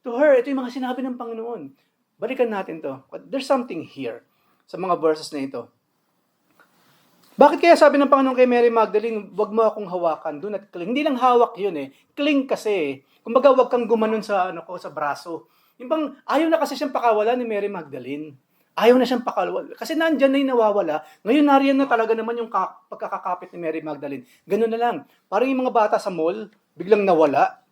Speaker 1: to her. Ito yung mga sinabi ng Panginoon. Balikan natin to. There's something here sa mga verses na ito. Bakit kaya sabi ng Panginoon kay Mary Magdalene, wag mo akong hawakan, do not cling. Hindi lang hawak yun Cling kasi. Kumbaga, wag kang gumanon sa braso. Yung bang, ayaw na kasi siyang pakawala ni Mary Magdalene. Ayaw na siyang pakawala. Kasi nandyan na yung nawawala. Ngayon, nariyan na talaga naman yung pagkakakapit ni Mary Magdalene. Ganun na lang. Parang yung mga bata sa mall, biglang nawala.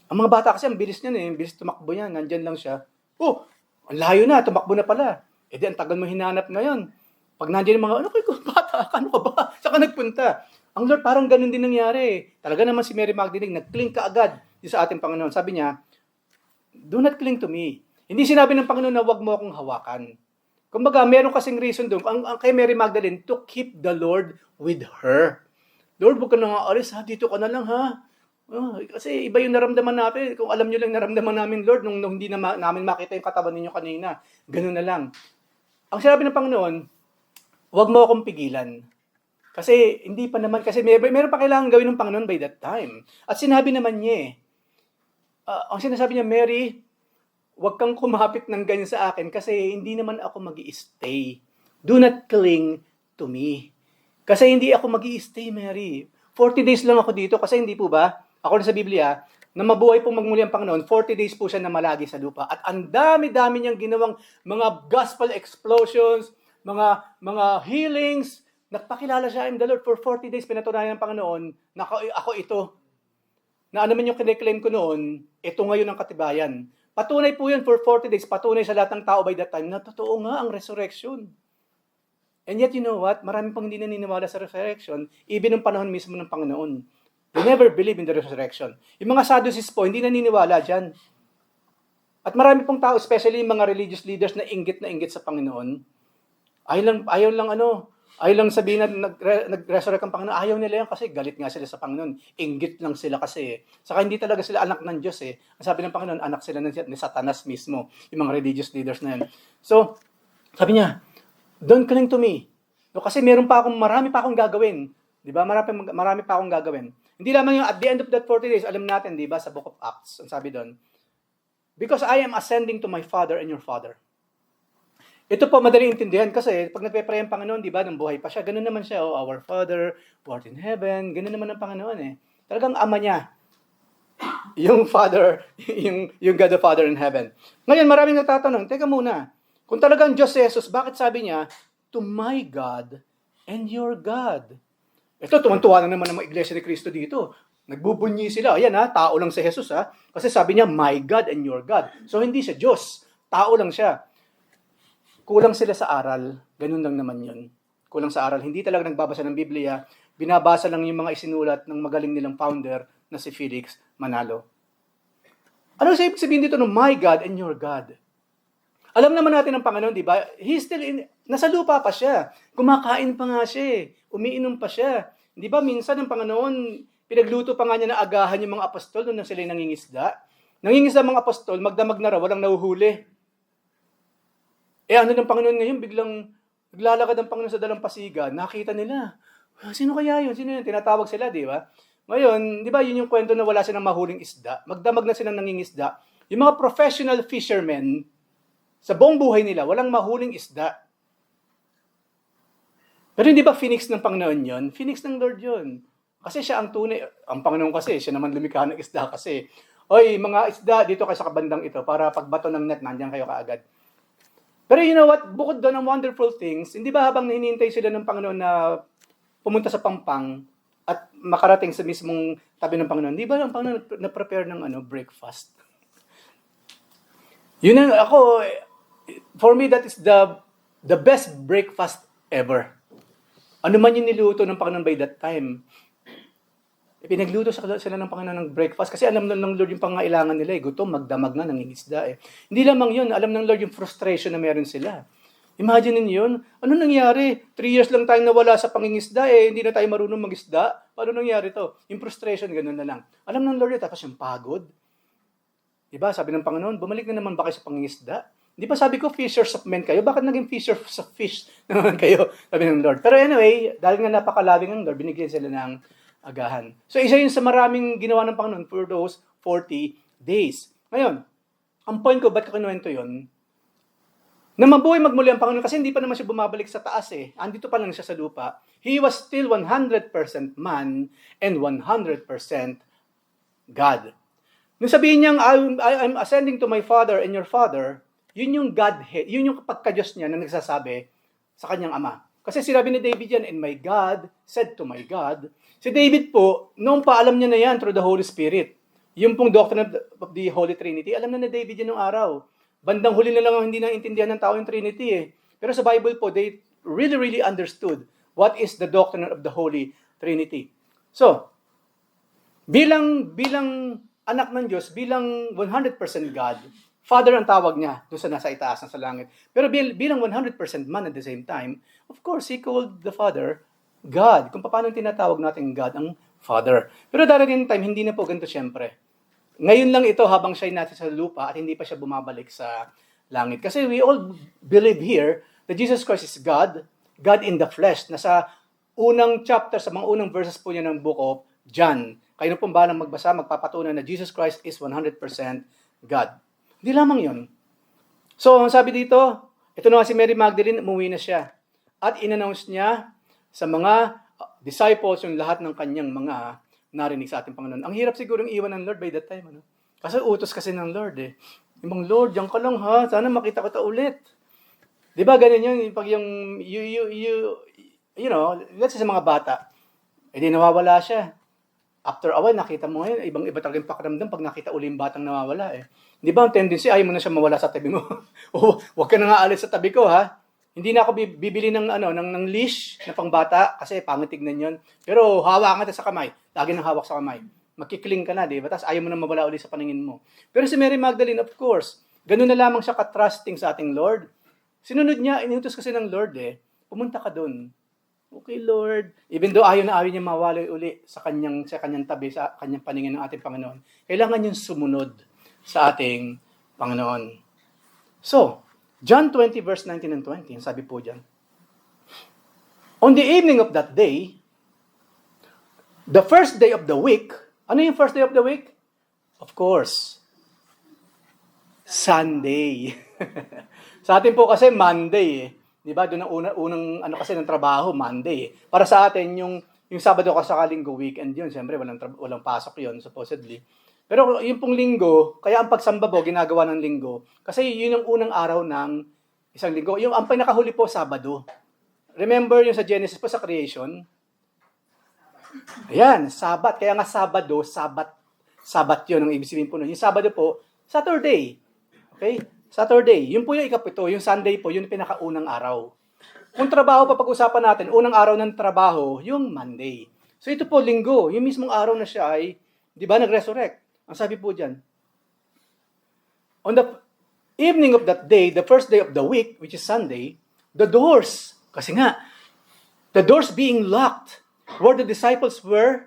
Speaker 1: Ang mga bata kasi, ang bilis niyan ang bilis tumakbo niyan. Nandyan lang siya. Oh, ang layo na, tumakbo na pala. Di, ang tagal mo hinanap ngayon. Pag nandiyan yung mga, ano kayo, bata, ano ka ba? Saan ka nagpunta? Ang Lord, parang ganun din nangyari. Talaga naman si Mary Magdalene, nag-cling ka agad sa ating Panginoon. Sabi niya, do not cling to me. Hindi sinabi ng Panginoon na wag mo akong hawakan. Kumbaga, meron kasing reason doon. Ang kay Mary Magdalene, to keep the Lord with her. Lord, huwag ka na nga alis, dito ka na lang, ha? Oh, kasi iba yung naramdaman natin. Kung alam nyo lang naramdaman namin, Lord, nung hindi na namin makita yung katawan ninyo kanina. Ganun na lang. Ang sinabi ng Panginoon, huwag mo akong pigilan. Kasi hindi pa naman, kasi meron pa kailangan gawin ng Panginoon by that time. At sinabi naman niya ang sinasabi niya, Mary, huwag kang kumapit ng ganyan sa akin kasi hindi naman ako mag-i-stay. Do not cling to me. Kasi hindi ako mag-i-stay, Mary. 40 days lang ako dito kasi hindi po ba, ako sa Biblia, na mabuhay pong magmuli ang Panginoon, 40 days po siya na malagi sa lupa. At ang dami-dami niyang ginawang mga gospel explosions, mga healings. Nagpakilala siya, I'm the Lord, for 40 days. Pinatunayan ng Panginoon na ako ito. Na ano man yung kine-claim ko noon, ito ngayon ang katibayan. Patunay po yun for 40 days. Patunay sa lahat ng tao by that time na totoo nga ang resurrection. And yet, you know what? Marami pang hindi naniniwala sa resurrection, even ng panahon mismo ng Panginoon. They never believe in the resurrection. Yung mga Sadducees po, hindi naniniwala dyan. At marami pong tao, especially yung mga religious leaders na inggit sa Panginoon, ayaw lang sabihin na nag-resurrect ang Panginoon. Ayaw nila yan kasi galit nga sila sa Panginoon. Inggit lang sila kasi. Saka hindi talaga sila anak ng Diyos eh. Ang sabi ng Panginoon, anak sila ni Satanas mismo, yung mga religious leaders na yan. So, sabi niya, don't cling to me. No, kasi marami pa akong gagawin. Di ba? Marami pa akong gagawin. Hindi lamang yung at the end of that 40 days, alam natin, di ba, sa Book of Acts, ang sabi doon, because I am ascending to my Father and your Father. Ito po, madaling intindihan kasi pag nagpe-pray ang Panginoon, di ba, nang buhay pa siya, ganun naman siya, oh, our Father, who art in heaven, ganun naman ang Panginoon eh. Talagang ama niya. Yung Father, yung God the Father in heaven. Ngayon, maraming natatanong, teka muna, kung talagang Diyos si Jesus, bakit sabi niya, to my God and your God? Ito, tuwan-tuwa na naman ang mga iglesia ni Cristo dito. Nagbubunyi sila. Ayan tao lang si Jesus Kasi sabi niya, my God and your God. So, hindi siya Diyos. Tao lang siya. Kulang sila sa aral. Ganun lang naman yun. Kulang sa aral. Hindi talaga nagbabasa ng Biblia. Binabasa lang yung mga isinulat ng magaling nilang founder na si Felix Manalo. Ano sa ibig sabihin dito ng my God and your God? Alam naman natin ng Panginoon, di ba? Nasa lupa pa siya. Kumakain pa nga siya. Umiinom pa siya. Di ba minsan ng Panginoon, pinagluto pa nga niya na agahan yung mga apostol nung sila nangingisda. Nangingisda mga apostol, magdamag na raw, walang nahuhuli. Ano ng Panginoon ngayon, biglang naglalakad ang Panginoon sa dalampasigan, nakita nila. Sino kaya yun? Sino yun? Tinatawag sila, di ba? Ngayon, di ba yun yung kwento na wala silang mahuling isda? Magdamag na silang nangingisda. Yung mga professional fishermen, sa buong buhay nila, walang mahuling isda. Pero hindi ba Phoenix ng Panginoon yun? Phoenix ng Lord yun. Kasi siya ang tunay. Ang Panginoon kasi, siya naman lumikha ng isda kasi. Oy, mga isda, dito kayo sa kabandang ito para pagbato ng net, nandiyan kayo kaagad. Pero you know what? Bukod doon ang wonderful things, hindi ba habang hinihintay sila ng Panginoon na pumunta sa Pampang at makarating sa mismong tabi ng Panginoon, di ba ang Panginoon na-prepare ng breakfast? Yun ang for me, that is the best breakfast ever. Ano man yung niluto ng Panginoon by that time. Pinagluto sila ng Panginoon ng breakfast kasi alam ng Lord yung pangailangan nila. Gutom, magdamag na, nangingisda . Hindi lamang yun, alam ng Lord yung frustration na meron sila. Imagine ninyo yun. Ano nangyari? 3 years lang tayong nawala sa pangingisda hindi na tayo marunong magisda. Paano nangyari to? Yung frustration, ganun na lang. Alam ng Lord yun, tapos yung pagod. Diba? Sabi ng Panginoon, bumalik na naman ba kayo sa pangingisda? Di ba sabi ko, fishers of men kayo? Bakit naging fishers of fish naman kayo? Sabi ng Lord. Pero anyway, dahil nga napakalawing ng Lord, binigyan sila ng agahan. So, isa yun sa maraming ginawa ng Panginoon for those 40 days. Ngayon, ang point ko, ba't ko kinuwento yun? Na mabuhay magmuli ang Panginoon kasi hindi pa naman siya bumabalik sa taas Andito pa lang siya sa lupa. He was still 100% man and 100% God. Nung sabihin niyang, I'm ascending to my Father and your Father, yun yung Godhead, yun yung pagka-Diyos niya na nagsasabi sa kanyang Ama. Kasi sinabi ni David yan, and my God said to my God. Si David po, noong pa alam niya na yan through the Holy Spirit. Yung pong doctrine of the Holy Trinity, alam na ni David yan noong araw. Bandang huli na lang hindi naintindihan ng tao yung Trinity Pero sa Bible po, they really understood what is the doctrine of the Holy Trinity. So, bilang anak ng Diyos, bilang 100% God, Father ang tawag niya doon sa nasa itaas na sa langit. Pero bilang 100% man at the same time, of course, he called the Father God. Kung paano tinatawag natin God ang Father. Pero darating time, hindi na po ganito siyempre. Ngayon lang ito habang siya'y nasa sa lupa at hindi pa siya bumabalik sa langit. Kasi we all believe here that Jesus Christ is God, God in the flesh. Nasa unang chapter, sa mga unang verses po niya ng book of John. Kayo na pong balang magbasa, magpapatunay na Jesus Christ is 100% God. Hindi lamang yun. So, sabi dito, ito na nga si Mary Magdalene, umuwi na siya. At in-announce niya sa mga disciples, yung lahat ng kanyang mga narinig sa ating Panginoon. Ang hirap sigurong iwan ng Lord by that time. Ano? Kasi utos kasi ng Lord eh. Yung Lord, diyan ka lang ha. Sana makita ko ta ulit. Di ba ganun yun? Pag yung, you know, let's say sa mga bata, di nawawala siya. After a while, nakita mo ngayon, ibang-iba talaga yung pakiramdam pag nakita uli yung batang nawawala eh. Di ba ang tendency, ayaw mo na siya mawala sa tabi mo. O, huwag ka na nga alis sa tabi ko ha. Hindi na ako bibili ng leash na pangbata kasi pangit tignan 'yon. Pero hawakan ka sa kamay. Lagi nang hawak sa kamay. Magkikling ka na, di ba? Tapos ayaw mo na mawala uli sa paningin mo. Pero si Mary Magdalene, of course, ganun na lamang siya ka-trusting sa ating Lord. Sinunod niya, inutos kasi ng Lord eh, pumunta ka doon. Okay, Lord. Even though ayaw niya mawala uli sa kanyang tabi, sa kanyang paningin ng ating Panginoon, kailangan niyang sumunod sa ating Panginoon. So, John 20 verse 19 and 20, sabi po dyan. On the evening of that day, the first day of the week, ano yung first day of the week? Of course, Sunday. Sa atin po kasi Monday eh. Di ba? Doon ang unang kasi ng trabaho, Monday eh. Para sa atin, yung Sabado kasi saka Linggo, weekend yun. Siyempre, walang pasok yun, supposedly. Pero yung pong Linggo, kaya ang pagsamba po, ginagawa ng Linggo, kasi yun ang unang araw ng isang Linggo. Ang pinakahuli po, Sabado. Remember yung sa Genesis po, sa creation? Ayan, Sabat. Kaya nga Sabado, Sabat yun. Ang ibig sabihin po nun. Yung Sabado po, Saturday. Okay? Saturday. Yun po yung ikapito. Yung Sunday po, yun yung pinakaunang araw. Kung trabaho pa pag-usapan natin, unang araw ng trabaho, yung Monday. So ito po, Linggo. Yung mismong araw na siya ay, di ba, nag-resurrect. Ang sabi po dyan, on the evening of that day, the first day of the week, which is Sunday, the doors, kasi nga, the doors being locked, where the disciples were,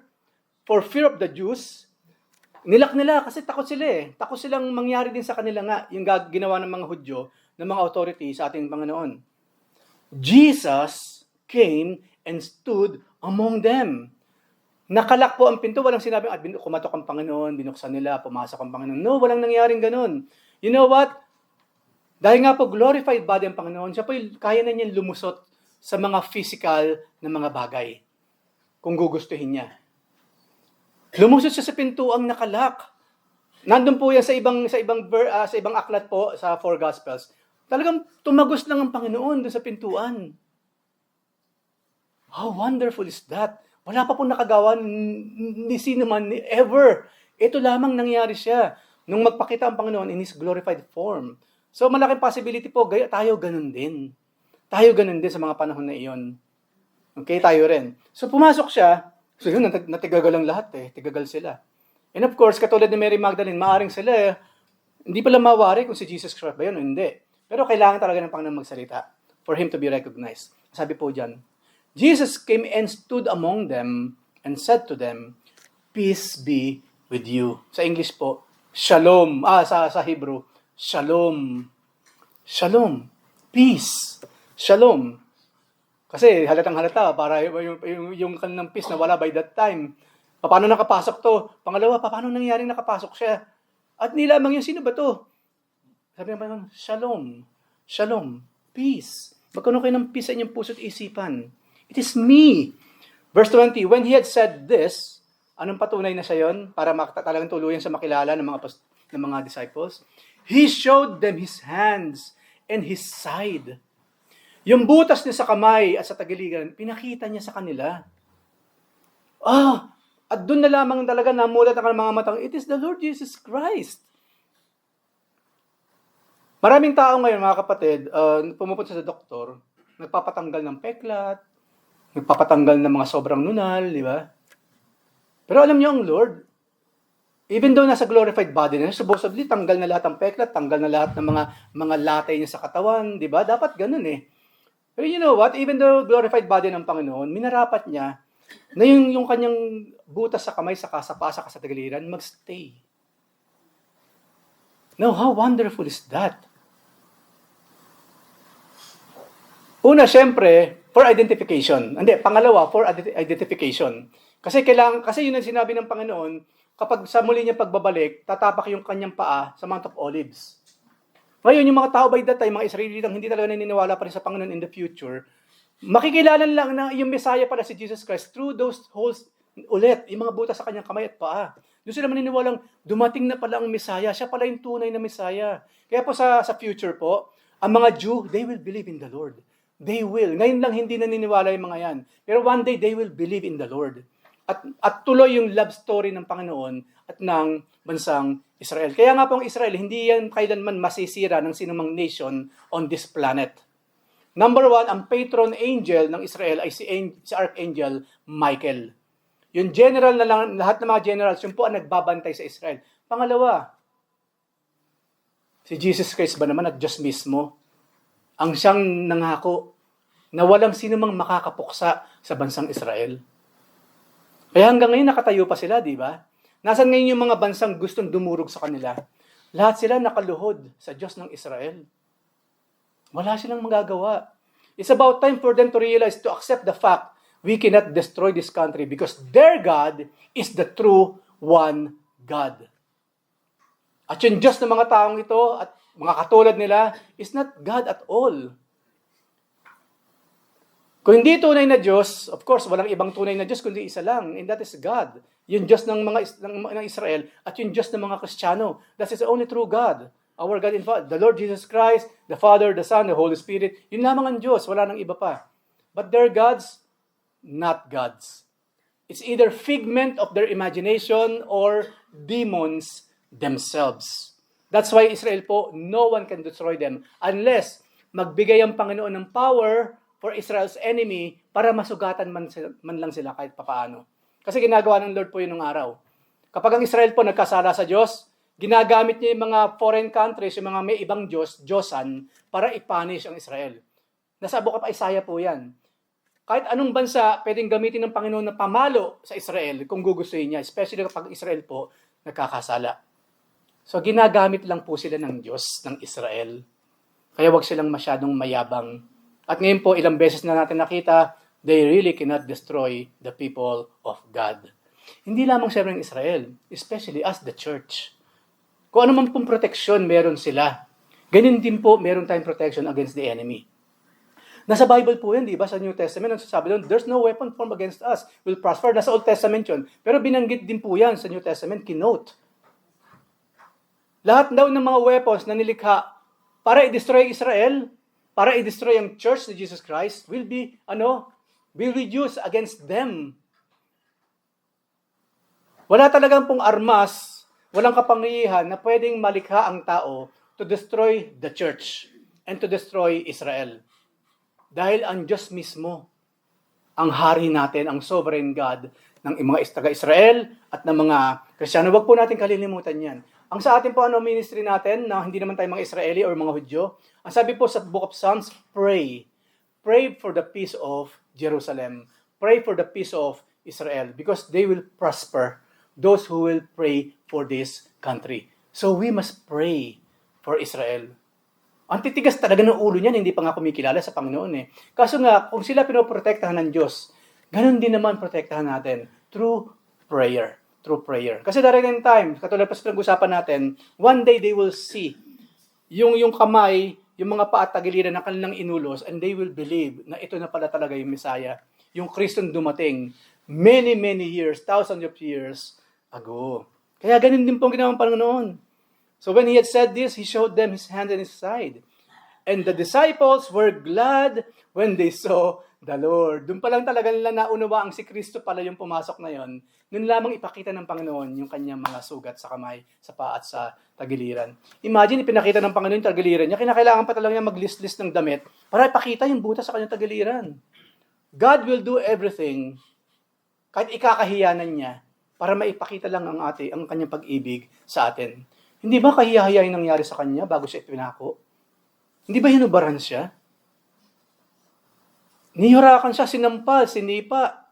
Speaker 1: for fear of the Jews, nilak nila kasi takot sila eh. Takot silang mangyari din sa kanila nga, yung ginawa ng mga Hudyo, ng mga authority sa ating Panginoon. Jesus came and stood among them. Nakalak po ang pinto, walang sinabing kumatok ang Panginoon, binuksan nila, pumasok ang Panginoon. No, walang nangyaring ganun. You know what? Dahil nga po glorified body ang Panginoon, siya po kaya na niya lumusot sa mga physical na mga bagay kung gugustuhin niya. Lumusot siya sa pintuang nakalak. Nandun po yan sa ibang aklat po sa Four Gospels. Talagang tumagos lang ang Panginoon doon sa pintuan. How wonderful is that? Wala pa pong nakagawa ni sino man ever. Ito lamang nangyari siya nung magpakita ang Panginoon in His glorified form. So malaking possibility po, tayo ganun din. Tayo ganun din sa mga panahon na iyon. Okay, tayo rin. So pumasok siya, so yun, natigagal ang lahat eh. Tigagal sila. And of course, katulad ni Mary Magdalene, maaring sila eh, hindi pala mawari kung si Jesus Christ ba yun o hindi. Pero kailangan talaga ng Panginoon magsalita for Him to be recognized. Sabi po dyan, Jesus came and stood among them and said to them, "Peace be with you." Sa English po, Shalom. Sa Hebrew, Shalom. Shalom. Peace. Shalom. Kasi halatang-halata, para yung kanilang peace na wala by that time. Paano nakapasok to? Pangalawa, paano nangyaring nakapasok siya? At nilamang yung sino ba to? Sabi naman, Shalom. Shalom. Peace. Magkaroon kayo ng peace sa inyong puso at isipan. It is me. Verse 20, when he had said this, anong patunay na siya yun? Para talagang tuluyan sa makilala ng mga disciples. He showed them his hands and his side. Yung butas niya sa kamay at sa tagiliran, pinakita niya sa kanila. At doon na lamang talaga namulat ang mga matang, it is the Lord Jesus Christ. Maraming tao ngayon, mga kapatid, pumupunta sa doktor, nagpapatanggal ng peklat, nagpapatanggal ng mga sobrang nunal, di ba? Pero alam niyo ang Lord, even though nasa glorified body na, supposedly tanggal na lahat ng peklat, tanggal na lahat ng mga latay niya sa katawan, di ba? Dapat ganun eh. Pero you know what? Even though glorified body ng Panginoon, minarapat niya na yung kanyang butas sa kamay, sa pasa, sa tagiliran, magstay. Now, how wonderful is that? Una, syempre, for identification. Hindi, pangalawa, for identification. Kasi yun ang sinabi ng Panginoon, kapag sa muli niya pagbabalik, tatapak yung kanyang paa sa Mount of Olives. Ngayon, yung mga tao by that time, mga Israelitang hindi talaga naniniwala pa rin sa Panginoon in the future, Makikilala lang na yung Messiah pala si Jesus Christ through those holes ulit, yung mga butas sa kanyang kamay at paa. Doon sila maniniwalang dumating na pala ang Messiah. Siya pala yung tunay na Messiah. Kaya po sa future po, ang mga Jew, they will believe in the Lord. They will. Ngayon lang hindi naniniwala yung mga yan. Pero one day, they will believe in the Lord. At tuloy yung love story ng Panginoon at ng bansang Israel. Kaya nga po ang Israel, hindi yan kailanman masisira ng sinumang nation on this planet. Number one, ang patron angel ng Israel ay si Archangel Michael. Yung general na lang, lahat ng mga generals, yung po ang nagbabantay sa Israel. Pangalawa, si Jesus Christ ba naman at Diyos mismo, ang siyang nangako na walang sino mang makakapuksa sa bansang Israel. Kaya hanggang ngayon nakatayo pa sila, di ba? Nasaan ngayon yung mga bansang gustong dumurog sa kanila? Lahat sila nakaluhod sa Diyos ng Israel. Wala silang magagawa. It's about time for them to realize, to accept the fact, we cannot destroy this country because their God is the true one God. At yung Diyos ng mga taong ito at mga katulad nila is not God at all. Kung hindi tunay na Diyos, of course, walang ibang tunay na Diyos kundi isa lang, and that is God. Yung Diyos ng ng Israel at yung Diyos ng mga Kristiyano. That is the only true God. Our God in fact, the Lord Jesus Christ, the Father, the Son, the Holy Spirit. Yun lamang ang Diyos, wala nang iba pa. But their gods, not gods. It's either figment of their imagination or demons themselves. That's why Israel po, no one can destroy them unless magbigay ang Panginoon ng power for Israel's enemy para masugatan man lang sila kahit papaano. Kasi ginagawa ng Lord po yun ng araw. Kapag ang Israel po nagkasala sa Diyos, ginagamit niya yung mga foreign countries, yung mga may ibang Diyosan, para i-punish ang Israel. Nasa Book of Isaiah po yan. Kahit anong bansa, pwedeng gamitin ng Panginoon na pamalo sa Israel kung gugustuhin niya, especially kapag Israel po nagkakasala. So, ginagamit lang po sila ng Diyos, ng Israel. Kaya wag silang masyadong mayabang. At ngayon po, ilang beses na natin nakita, they really cannot destroy the people of God. Hindi lamang siyempre ng Israel, especially as the church. Kung ano man pong proteksyon meron sila, ganun din po meron tayong protection against the enemy. Nasa Bible po yan, di ba? Sa New Testament, ang sasabi doon, there's no weapon formed against us will prosper. Nasa Old Testament yun. Pero binanggit din po yan sa New Testament, kinote. Lahat daw ng mga weapons na nilikha para i-destroy Israel, para i-destroy ang church ni Jesus Christ, will be used against them. Wala talagang pong armas, walang kapangyarihan na pwedeng malikha ang tao to destroy the church and to destroy Israel. Dahil ang Diyos mismo, ang hari natin, ang sovereign God ng mga taga-Israel at ng mga Kristiyano. Huwag po natin kalilimutan yan. Ang sa atin po, ministry natin, na hindi naman tayo mga Israeli or mga Hudyo, ang sabi po sa Book of Psalms, pray. Pray for the peace of Jerusalem. Pray for the peace of Israel because they will prosper, those who will pray for this country. So we must pray for Israel. Ang titigas talaga ng ulo niyan, hindi pa nga kumikilala sa Panginoon eh. Kaso nga, kung sila pinoprotektahan ng Diyos, ganun din naman protektahan natin through prayer. Through prayer. Kasi darating time, katulad pa sa pinag-usapan natin, one day they will see yung kamay, yung mga paa at tagiliran na kanilang inulos, and they will believe na ito na pala talaga yung Messiah, yung Kristong dumating many, many years, thousands of years ago. Kaya ganun din po ang ginawa ng Panginoon. So when he had said this, he showed them his hand and his side. And the disciples were glad when they saw the Lord. Doon pa lang talaga nila naunawa ang si Kristo pala yung pumasok na yon. Noon lamang ipakita ng Panginoon yung kanyang mga sugat sa kamay, sa paa at sa tagiliran. Imagine, ipinakita ng Panginoon yung tagiliran niya. Kinakailangan pa talaga niya mag-list-list ng damit para ipakita yung butas sa kanyang tagiliran. God will do everything, kahit ikakahiyanan niya, para maipakita lang ang kanyang pag-ibig sa atin. Hindi ba kahiyahiyain nangyari sa kanya bago siya ipinako? Hindi ba hinubaran siya? Nihurakan siya, sinampal, sinipa,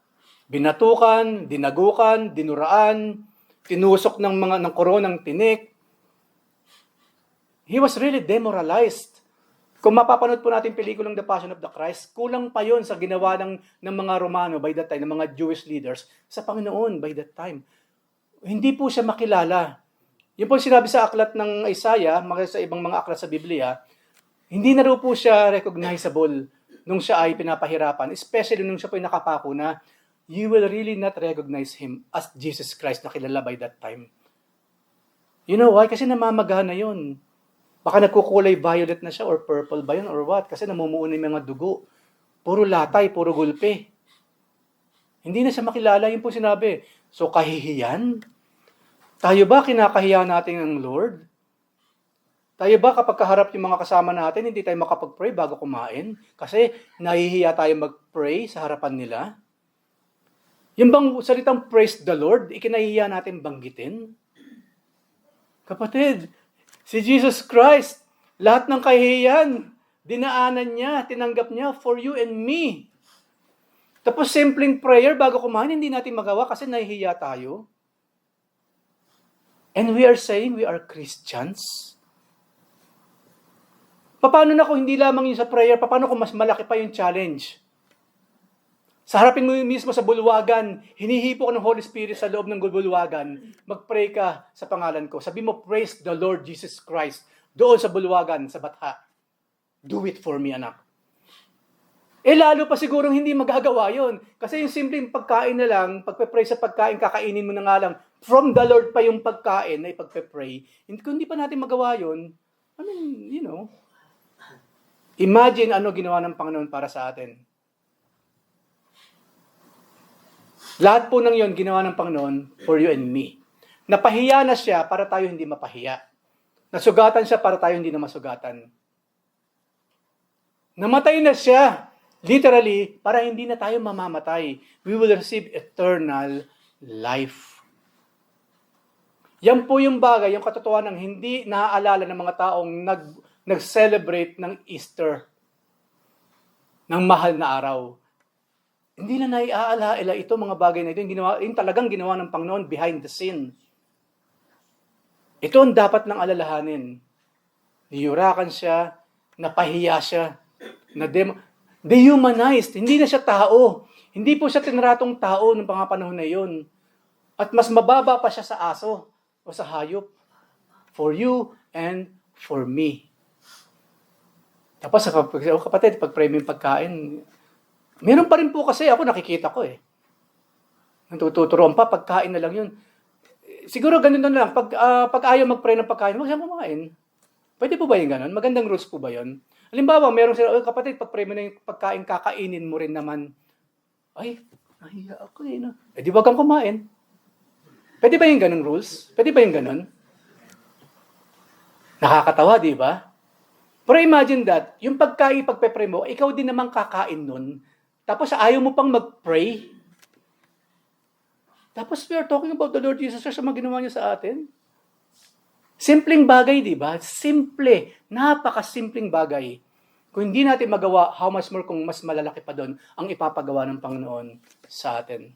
Speaker 1: binatukan, dinagukan, dinuraan, tinusok ng koronang tinik. He was really demoralized. Kung mapapanood po natin pelikulang The Passion of the Christ, kulang pa yon sa ginawa ng mga Romano by that time, ng mga Jewish leaders, sa Panginoon by that time. Hindi po siya makilala. Yun po sinabi sa aklat ng Isaiah, sa ibang mga aklat sa Biblia, hindi na raw po siya recognizable nung siya ay pinapahirapan, especially nung siya po ay nakapako na, you will really not recognize Him as Jesus Christ na kilala by that time. You know why? Kasi namamaga na yun. Baka nagkukulay violet na siya or purple ba yun or what? Kasi namumuo na yung mga dugo. Puro latay, puro gulpe. Hindi na siya makilala, yun po sinabi. So kahihiyan? Tayo ba kinakahiya natin ang Lord? Tayo ba kapag kaharap yung mga kasama natin, hindi tayo makapag-pray bago kumain? Kasi nahihiya tayo mag-pray sa harapan nila? Yung bang salitang praise the Lord, ikinahihiya natin banggitin? Kapatid, si Jesus Christ, lahat ng kahihiyan, dinaanan niya, tinanggap niya for you and me. Tapos simpleng prayer bago kumain, hindi natin magawa kasi nahihiya tayo. And we are saying we are Christians. Paano na kung hindi lamang yung sa prayer, paano kung mas malaki pa yung challenge? Sa harapin mo mismo sa bulwagan, hinihipo ka ng Holy Spirit sa loob ng bulwagan, mag-pray ka sa pangalan ko. Sabi mo, praise the Lord Jesus Christ. Doon sa bulwagan, sa batha. Do it for me, anak. Lalo pa sigurong hindi magagawa yon. Kasi yung simpleng pagkain na lang, pagpe-pray sa pagkain, kakainin mo na nga lang, from the Lord pa yung pagkain na ipagpe-pray. Kung hindi pa natin magawa yon, I mean, you know, imagine ano ginawa ng Panginoon para sa atin. Lahat po ng yon ginawa ng Panginoon for you and me. Napahiya na siya para tayo hindi mapahiya. Nasugatan siya para tayo hindi na masugatan. Namatay na siya, literally, para hindi na tayo mamamatay. We will receive eternal life. Yan po yung bagay, yung katotohanan ng hindi naaalala ng mga taong nag-celebrate ng Easter, ng mahal na araw. Hindi na naiaalala ito, mga bagay na ito, yung talagang ginawa ng Panginoon behind the scene. Ito ang dapat nang alalahanin. Niyurakan siya, napahiya siya, dehumanized. Hindi na siya tao. Hindi po siya tinratong tao ng mga panahon na yun. At mas mababa pa siya sa aso o sa hayop. For you and for me. Tapos, kapatid, pag-pray mo yung pagkain, meron pa rin po kasi ako nakikita ko eh. Natututuruan pa, pagkain na lang yun. Siguro ganun na lang, pag ayaw mag-pray ng pagkain, huwag siya kumain. Pwede po ba yung ganun? Magandang rules po ba yun? Halimbawa, meron sila, kapatid, pag-pray mo na yung pagkain, kakainin mo rin naman. Ay, nahiya ako eh. No? Di wag kang kumain. Pwede ba yung ganung rules? Pwede ba yung ganun? Nakakatawa, di ba? Pero imagine that, yung pagkain, pagpe-pray mo, ikaw din naman kakain nun. Tapos ayaw mo pang mag-pray. Tapos we are talking about the Lord Jesus Christ, ang ginawa niya sa atin. Simpleng bagay, di ba? Simple. Napakasimpleng bagay. Kung hindi natin magawa, how much more kung mas malalaki pa doon ang ipapagawa ng Panginoon sa atin.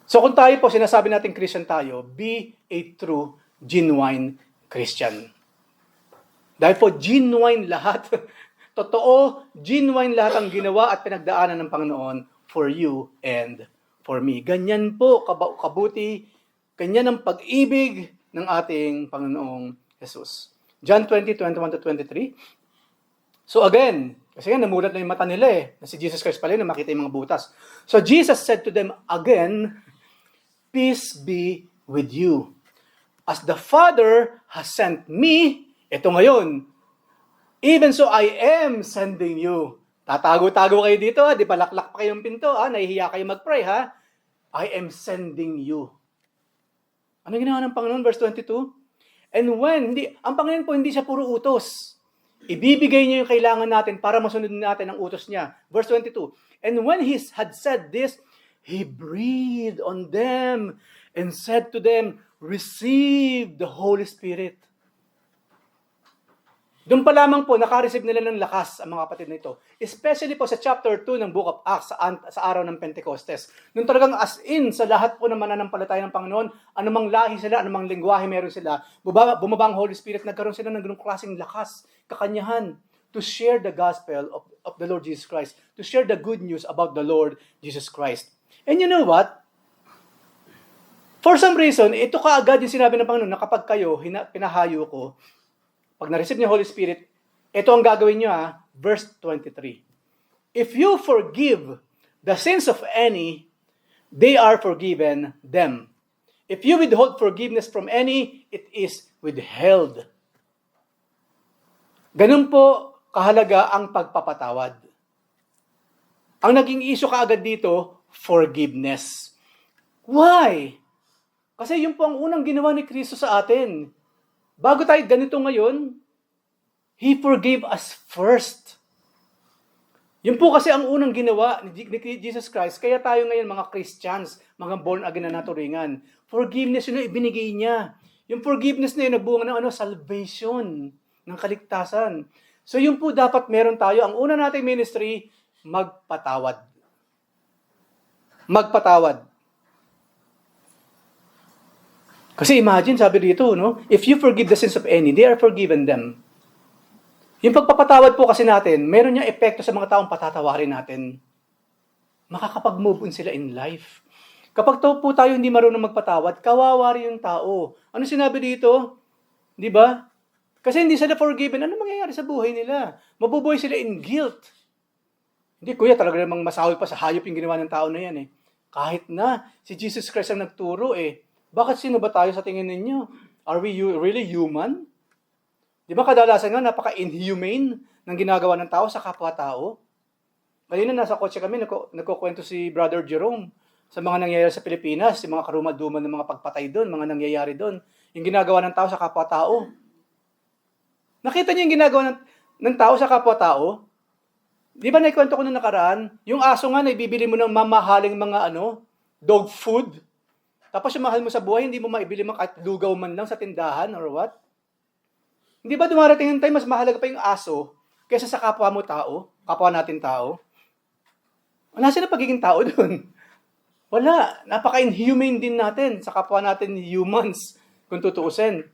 Speaker 1: So kung tayo po, sinasabi natin Christian tayo, be a true, genuine Christian. Dahil po, genuine lahat. Totoo, genuine lahat ang ginawa at pinagdaanan ng Panginoon for you and for me. Ganyan po kabuti, ganyan ang pag-ibig ng ating Panginoong Jesus. John 20:21-23. So again, kasi nga namulat na yung mata nila eh, na si Jesus Christ pala na makita yung mga butas. So Jesus said to them again, peace be with you. As the Father has sent me, ito ngayon, even so I am sending you. Tatago-tago kayo dito, di palaklak pa kayong pinto, nahihiya kayo mag-pray, ha? I am sending you. Ano ginawa ng Panginoon? Verse 22. And ang Panginoon po hindi siya puro utos. Ibibigay niya yung kailangan natin para masunod natin ang utos niya. Verse 22. And when he had said this, he breathed on them and said to them, receive the Holy Spirit. Doon pa lamang po, nakareceive nila ng lakas ang mga kapatid na ito. Especially po sa chapter 2 ng Book of Acts, sa araw ng Pentecostes. Doon talagang as in, sa lahat po ng mananampalataya ng Panginoon, anumang lahi sila, anumang lingwahe meron sila, bumaba ang Holy Spirit, nagkaroon sila ng ganung klaseng lakas, kakanyahan, to share the gospel of the Lord Jesus Christ, to share the good news about the Lord Jesus Christ. And you know what? For some reason, ito kaagad yung sinabi ng Panginoon na kapag kayo, pinahayo ko, pag na-receive niyo Holy Spirit, ito ang gagawin niyo verse 23. If you forgive the sins of any, they are forgiven them. If you withhold forgiveness from any, it is withheld. Ganun po kahalaga ang pagpapatawad. Ang naging issue kaagad dito, forgiveness. Why? Kasi yun po ang unang ginawa ni Kristo sa atin. Bago tayo ganito ngayon, He forgave us first. Yun po kasi ang unang ginawa ni Jesus Christ. Kaya tayo ngayon mga Christians, mga born again na naturingan. Forgiveness yun na ibinigay niya. Yung forgiveness na yun, nagbunga ng salvation, ng kaligtasan. So yun po dapat meron tayo. Ang una nating ministry, magpatawad. Magpatawad. Kasi imagine, sabi dito, no? If you forgive the sins of any, they are forgiven them. Yung pagpapatawad po kasi natin, meron niyang epekto sa mga taong patatawarin natin. Makakapag-move on sila in life. Kapag po tayo hindi marunong magpatawad, kawawa rin yung tao. Ano sinabi dito? Di ba? Kasi hindi sila forgiven. Ano mangyayari sa buhay nila? Mabubuhay sila in guilt. Hindi, kuya, talaga namang masawi pa sa hayop yung ginawa ng tao na yan eh. Kahit na, si Jesus Christ ang nagturo eh. Bakit sino ba tayo sa tingin ninyo? Are we really human? Di ba kadalasan nga, napaka-inhumane ng ginagawa ng tao sa kapwa-tao? Kanina nasa kotse kami, nagkukwento si Brother Jerome sa mga nangyayari sa Pilipinas, yung mga karumaduman ng mga pagpatay doon, mga nangyayari doon, yung ginagawa ng tao sa kapwa-tao. Nakita niyo yung ginagawa ng tao sa kapwa-tao? Di ba naikwento ko nung nakaraan, yung aso nga na ibibili mo ng mamahaling mga dog food, tapos yung mahal mo sa buhay, hindi mo maibili mo kahit lugaw man lang sa tindahan or what? Hindi ba dumarating yung time, mas mahalaga pa yung aso kaysa sa kapwa mo tao, kapwa natin tao? Nasaan na pagiging tao doon? Wala. Napaka-inhumane din natin sa kapwa natin humans, kung tutuusin.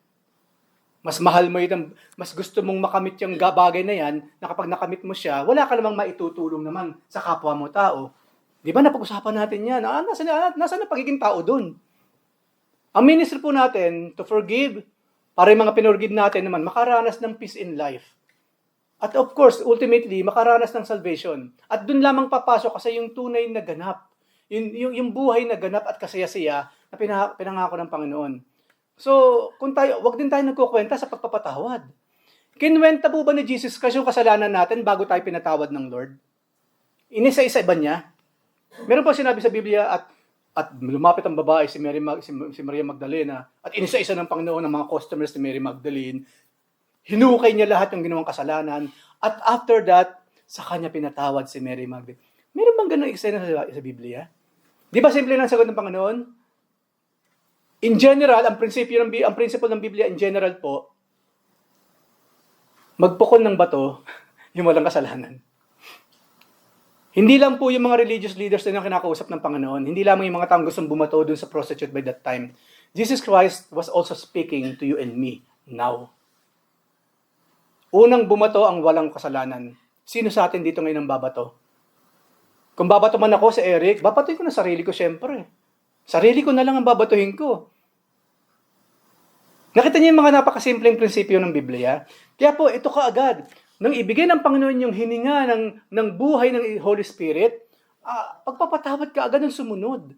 Speaker 1: Mas mahal mo yun, mas gusto mong makamit yung bagay na yan, na kapag nakamit mo siya, wala ka namang maitutulong naman sa kapwa mo tao. Di ba napag-usapan natin yan? Nasaan na pagiging tao doon? Ang ministry po natin, to forgive, para yung mga pinorgive natin naman, makaranas ng peace in life. At of course, ultimately, makaranas ng salvation. At dun lamang papasok kasi yung tunay na ganap. Yung buhay na ganap at kasaya-saya na pinangako ng Panginoon. So, wag din tayo nagkukwenta sa pagpapatawad. Kinwenta po ba ni Jesus Christ yung kasalanan natin bago tayo pinatawad ng Lord? Inisa-isa ba niya? Meron po sinabi sa Biblia at lumapit ang babae, si Maria Magdalena, at inisa-isa ng Panginoon ng mga customers ni Mary Magdalene. Hinukay niya lahat ng ginawang kasalanan, at after that, sa kanya pinatawad si Mary Magdalene. Meron bang ganung eksena sa Biblia? Di ba simple lang sagot ng Panginoon? In general, ang principle ng Biblia in general po, magpukol ng bato yung walang kasalanan. Hindi lang po yung mga religious leaders na kinakausap ng Panginoon. Hindi lamang yung mga taong gustong bumato dun sa prostitute by that time. Jesus Christ was also speaking to you and me now. Unang bumato ang walang kasalanan. Sino sa atin dito ngayon ang babato? Kung babato man ako sa Eric, babatoy ko na sarili ko syempre. Sarili ko na lang ang babatuhin ko. Nakita niyo yung mga napakasimpleng prinsipyo ng Biblia? Kaya po, ito kaagad. Nang ibigay ng Panginoon yung hininga ng buhay ng Holy Spirit, pagpapatawad ka agad ng sumunod.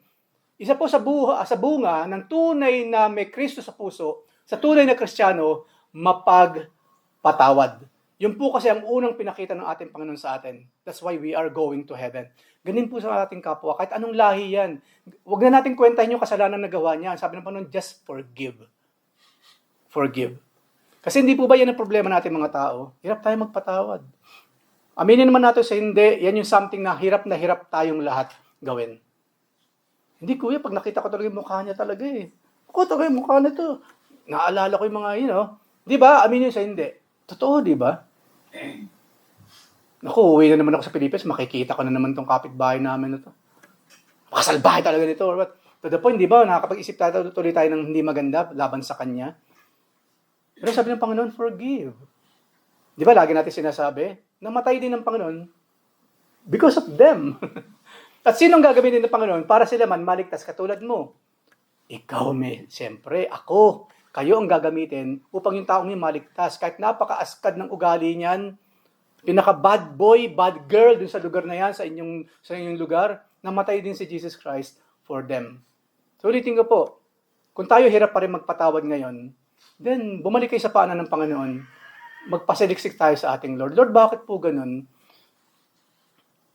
Speaker 1: Isa po sa bunga ng tunay na may Kristo sa puso, sa tunay na Kristiyano, mapagpatawad. Yun po kasi ang unang pinakita ng ating Panginoon sa atin. That's why we are going to heaven. Ganin po sa ating kapwa, kahit anong lahi yan. Huwag na natin kwentahin yung kasalanan na nagawa niya. Sabi ng Panginoon, just forgive. Forgive. Kasi hindi po ba yan ang problema natin mga tao? Hirap tayo magpatawad. Aminin naman natin sa hindi, yan yung something na hirap tayong lahat gawin. Hindi kuya, pag nakita ko talaga yung mukha niya talaga eh. Ako talaga yung mukha na to. Naalala ko yung mga, di ba? Aminin sa hindi. Totoo, di ba? Naku, uwi na naman ako sa Pilipinas, makikita ko na naman tong kapitbahay namin na to. Makasalbahay talaga nito. To the point, di ba? Nakakapag-isip tayo, tuloy tayo ng hindi maganda laban sa kanya. Pero sabi ng Panginoon, forgive. Di ba, lagi natin sinasabi, namatay din ng Panginoon because of them. At sinong gagamitin ng Panginoon para sila man maligtas katulad mo? Ikaw, siyempre, ako. Kayo ang gagamitin upang yung taong yung maligtas. Kahit napaka-askad ng ugali niyan, pinaka-bad boy, bad girl dun sa lugar na yan, sa inyong lugar, namatay din si Jesus Christ for them. So ulitin ko po, kung tayo hirap pa rin magpatawad ngayon, then bumalik kayo sa paanan ng Panginoon, magpasaliksik tayo sa ating Lord. Lord, bakit po ganun?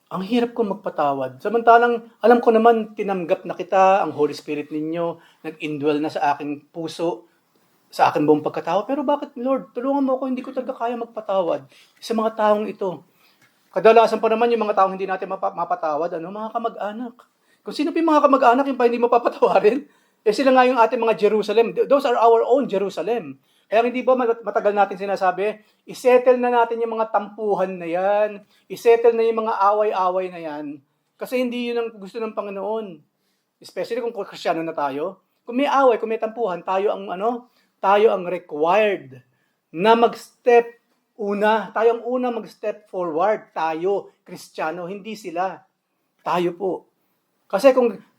Speaker 1: Ang hirap ko magpatawad. Samantalang, alam ko naman, tinanggap na kita, ang Holy Spirit ninyo, nag-indwell na sa aking puso, sa aking buong pagkatao. Pero bakit, Lord, tulungan mo ako, hindi ko talaga kaya magpatawad sa mga taong ito. Kadalasan pa naman yung mga taong hindi natin mapatawad, mga kamag-anak. Kung sino pa yung mga kamag-anak, yung pa hindi mapapatawarin, sila nga yung ating mga Jerusalem. Those are our own Jerusalem. Kaya hindi ba matagal natin sinasabi, isettle na natin yung mga tampuhan na yan, isettle na yung mga away-away na yan, kasi hindi yun ang gusto ng Panginoon. Especially kung Kristiyano na tayo. Kung may away, kung may tampuhan, tayo ang required na mag-step tayo ang una mag-step forward, tayo, Kristiyano, hindi sila. Tayo po. Kasi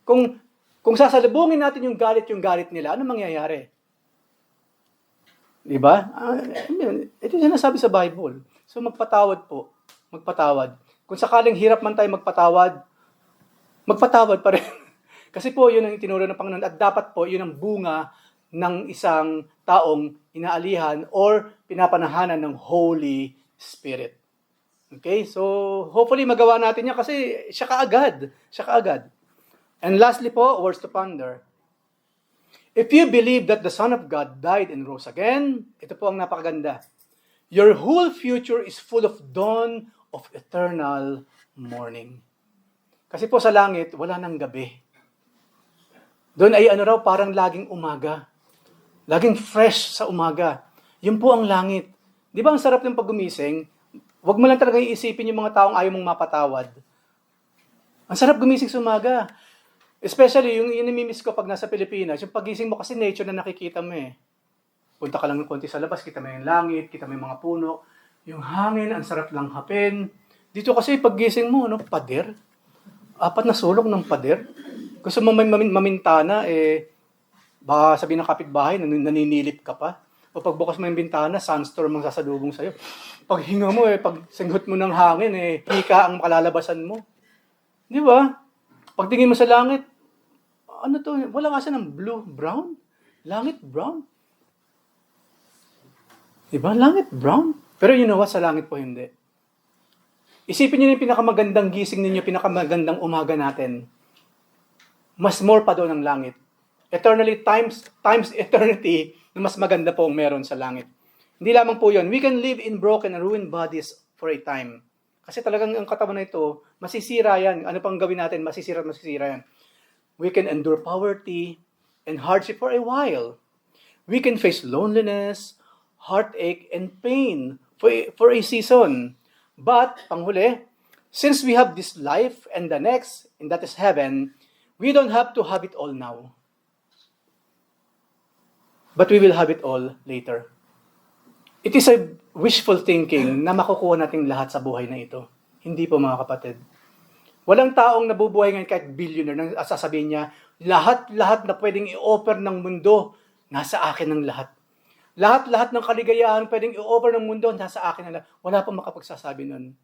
Speaker 1: kung sasalubungin natin yung galit nila, ano mangyayari? Diba? Ito yung sinasabi sa Bible. So magpatawad po. Magpatawad. Kung sakaling hirap man tayo magpatawad pa rin. Kasi po, yun ang tinuro ng Panginoon. At dapat po, yun ang bunga ng isang taong inaalihan or pinapanahanan ng Holy Spirit. Okay? So, hopefully magawa natin yan kasi siya kaagad. And lastly po, words to ponder. If you believe that the Son of God died and rose again, ito po ang napakaganda. Your whole future is full of dawn of eternal morning. Kasi po sa langit, wala nang gabi. Doon ay parang laging umaga. Laging fresh sa umaga. Yun po ang langit. Di ba ang sarap ng paggumising? Huwag mo lang talaga iisipin yung mga taong ayaw mong mapatawad. Ang sarap gumising sa umaga. Especially, yung inimimiss ko pag nasa Pilipinas, yung pagising mo kasi nature na nakikita mo eh. Punta ka lang ng konti sa labas, kita mo yung langit, kita mo yung mga puno, yung hangin, ang sarap lang hapin. Dito kasi paggising mo, pader. 4 na sulok ng pader. Gusto mo mamintana, baka sabihin ng kapitbahay, naninilip ka pa. O pagbukas mo yung bintana, sunstorm ang sasalubong sa'yo. Pag hinga mo, pag singgot mo ng hangin, hika ang makalalabasan mo. Di ba? Pagtingin mo sa langit, wala kasi ng blue, brown? Langit brown? Diba? Langit brown? Pero you know what? Sa langit po hindi. Isipin niyo yung pinakamagandang gising ninyo, pinakamagandang umaga natin. Mas more pa doon ang langit. Eternally, times eternity, na mas maganda po ang meron sa langit. Hindi lamang po yun. We can live in broken and ruined bodies for a time. Kasi talagang ang katawan na ito, masisira yan. Ano pang gawin natin? Masisira yan. We can endure poverty and hardship for a while. We can face loneliness, heartache, and pain for a season. But, panghuli, since we have this life and the next, and that is heaven, we don't have to have it all now. But we will have it all later. It is a wishful thinking na makukuha natin lahat sa buhay na ito. Hindi po mga kapatid. Walang taong nabubuhay ngayon kahit billionaire nang sasabihin niya, lahat na pwedeng i-offer ng mundo, nasa akin ang lahat. Lahat ng kaligayahan pwedeng i-offer ng mundo, nasa akin ang lahat. Wala pong makapagsasabi nun.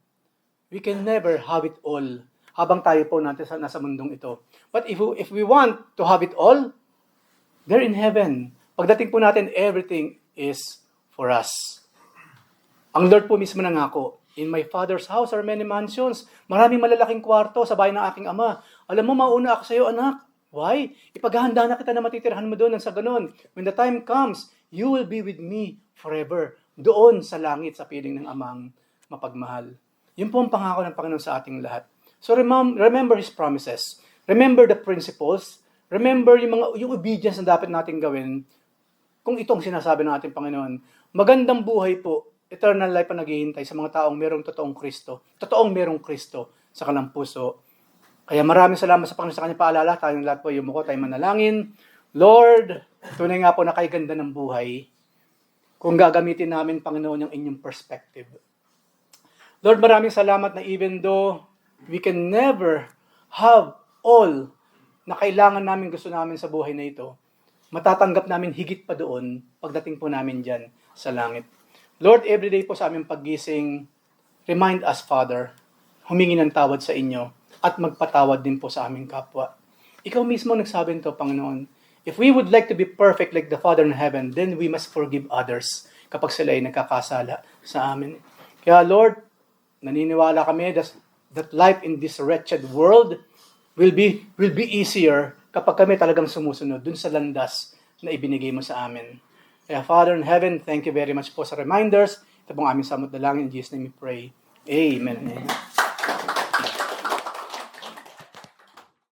Speaker 1: We can never have it all habang tayo po natin nasa mundong ito. But if we want to have it all, they're in heaven. Pagdating po natin, everything is for us. Ang Lord po mismo nangako, in my Father's house are many mansions. Maraming malalaking kwarto sa bahay ng aking Ama. Alam mo, mauna ako sa iyo, anak. Why? Ipaghahanda na kita na matitirahan mo doon. Sa ganun, when the time comes, you will be with me forever. Doon sa langit, sa piling ng Amang mapagmahal. Yun po ang pangako ng Panginoon sa ating lahat. So remember His promises. Remember the principles. Remember yung obedience na dapat natin gawin. Kung itong sinasabi ng ating Panginoon, magandang buhay po, eternal life ang naghihintay sa mga taong merong totoong merong Kristo sa kanilang puso. Kaya maraming salamat sa Panginoon sa kanyang paalala. Tayong lahat po yumuko, tayo manalangin. Lord, tunay nga po na kay ganda ng buhay kung gagamitin namin, Panginoon, yung inyong perspective. Lord, maraming salamat na even though we can never have all na kailangan namin, gusto namin sa buhay na ito, matatanggap namin higit pa doon pagdating po namin dyan sa langit. Lord, everyday po sa aming paggising, remind us, Father, humingi ng tawad sa inyo at magpatawad din po sa aming kapwa. Ikaw mismo nagsabi nito, Panginoon, if we would like to be perfect like the Father in heaven, then we must forgive others kapag sila ay nagkakasala sa amin. Kaya Lord, naniniwala kami that life in this wretched world will be easier kapag kami talagang sumusunod dun sa landas na ibinigay mo sa amin. Kaya Father in heaven, thank you very much po sa reminders. Ito pong aming samot na lang. In Jesus' name we pray. Amen. Amen.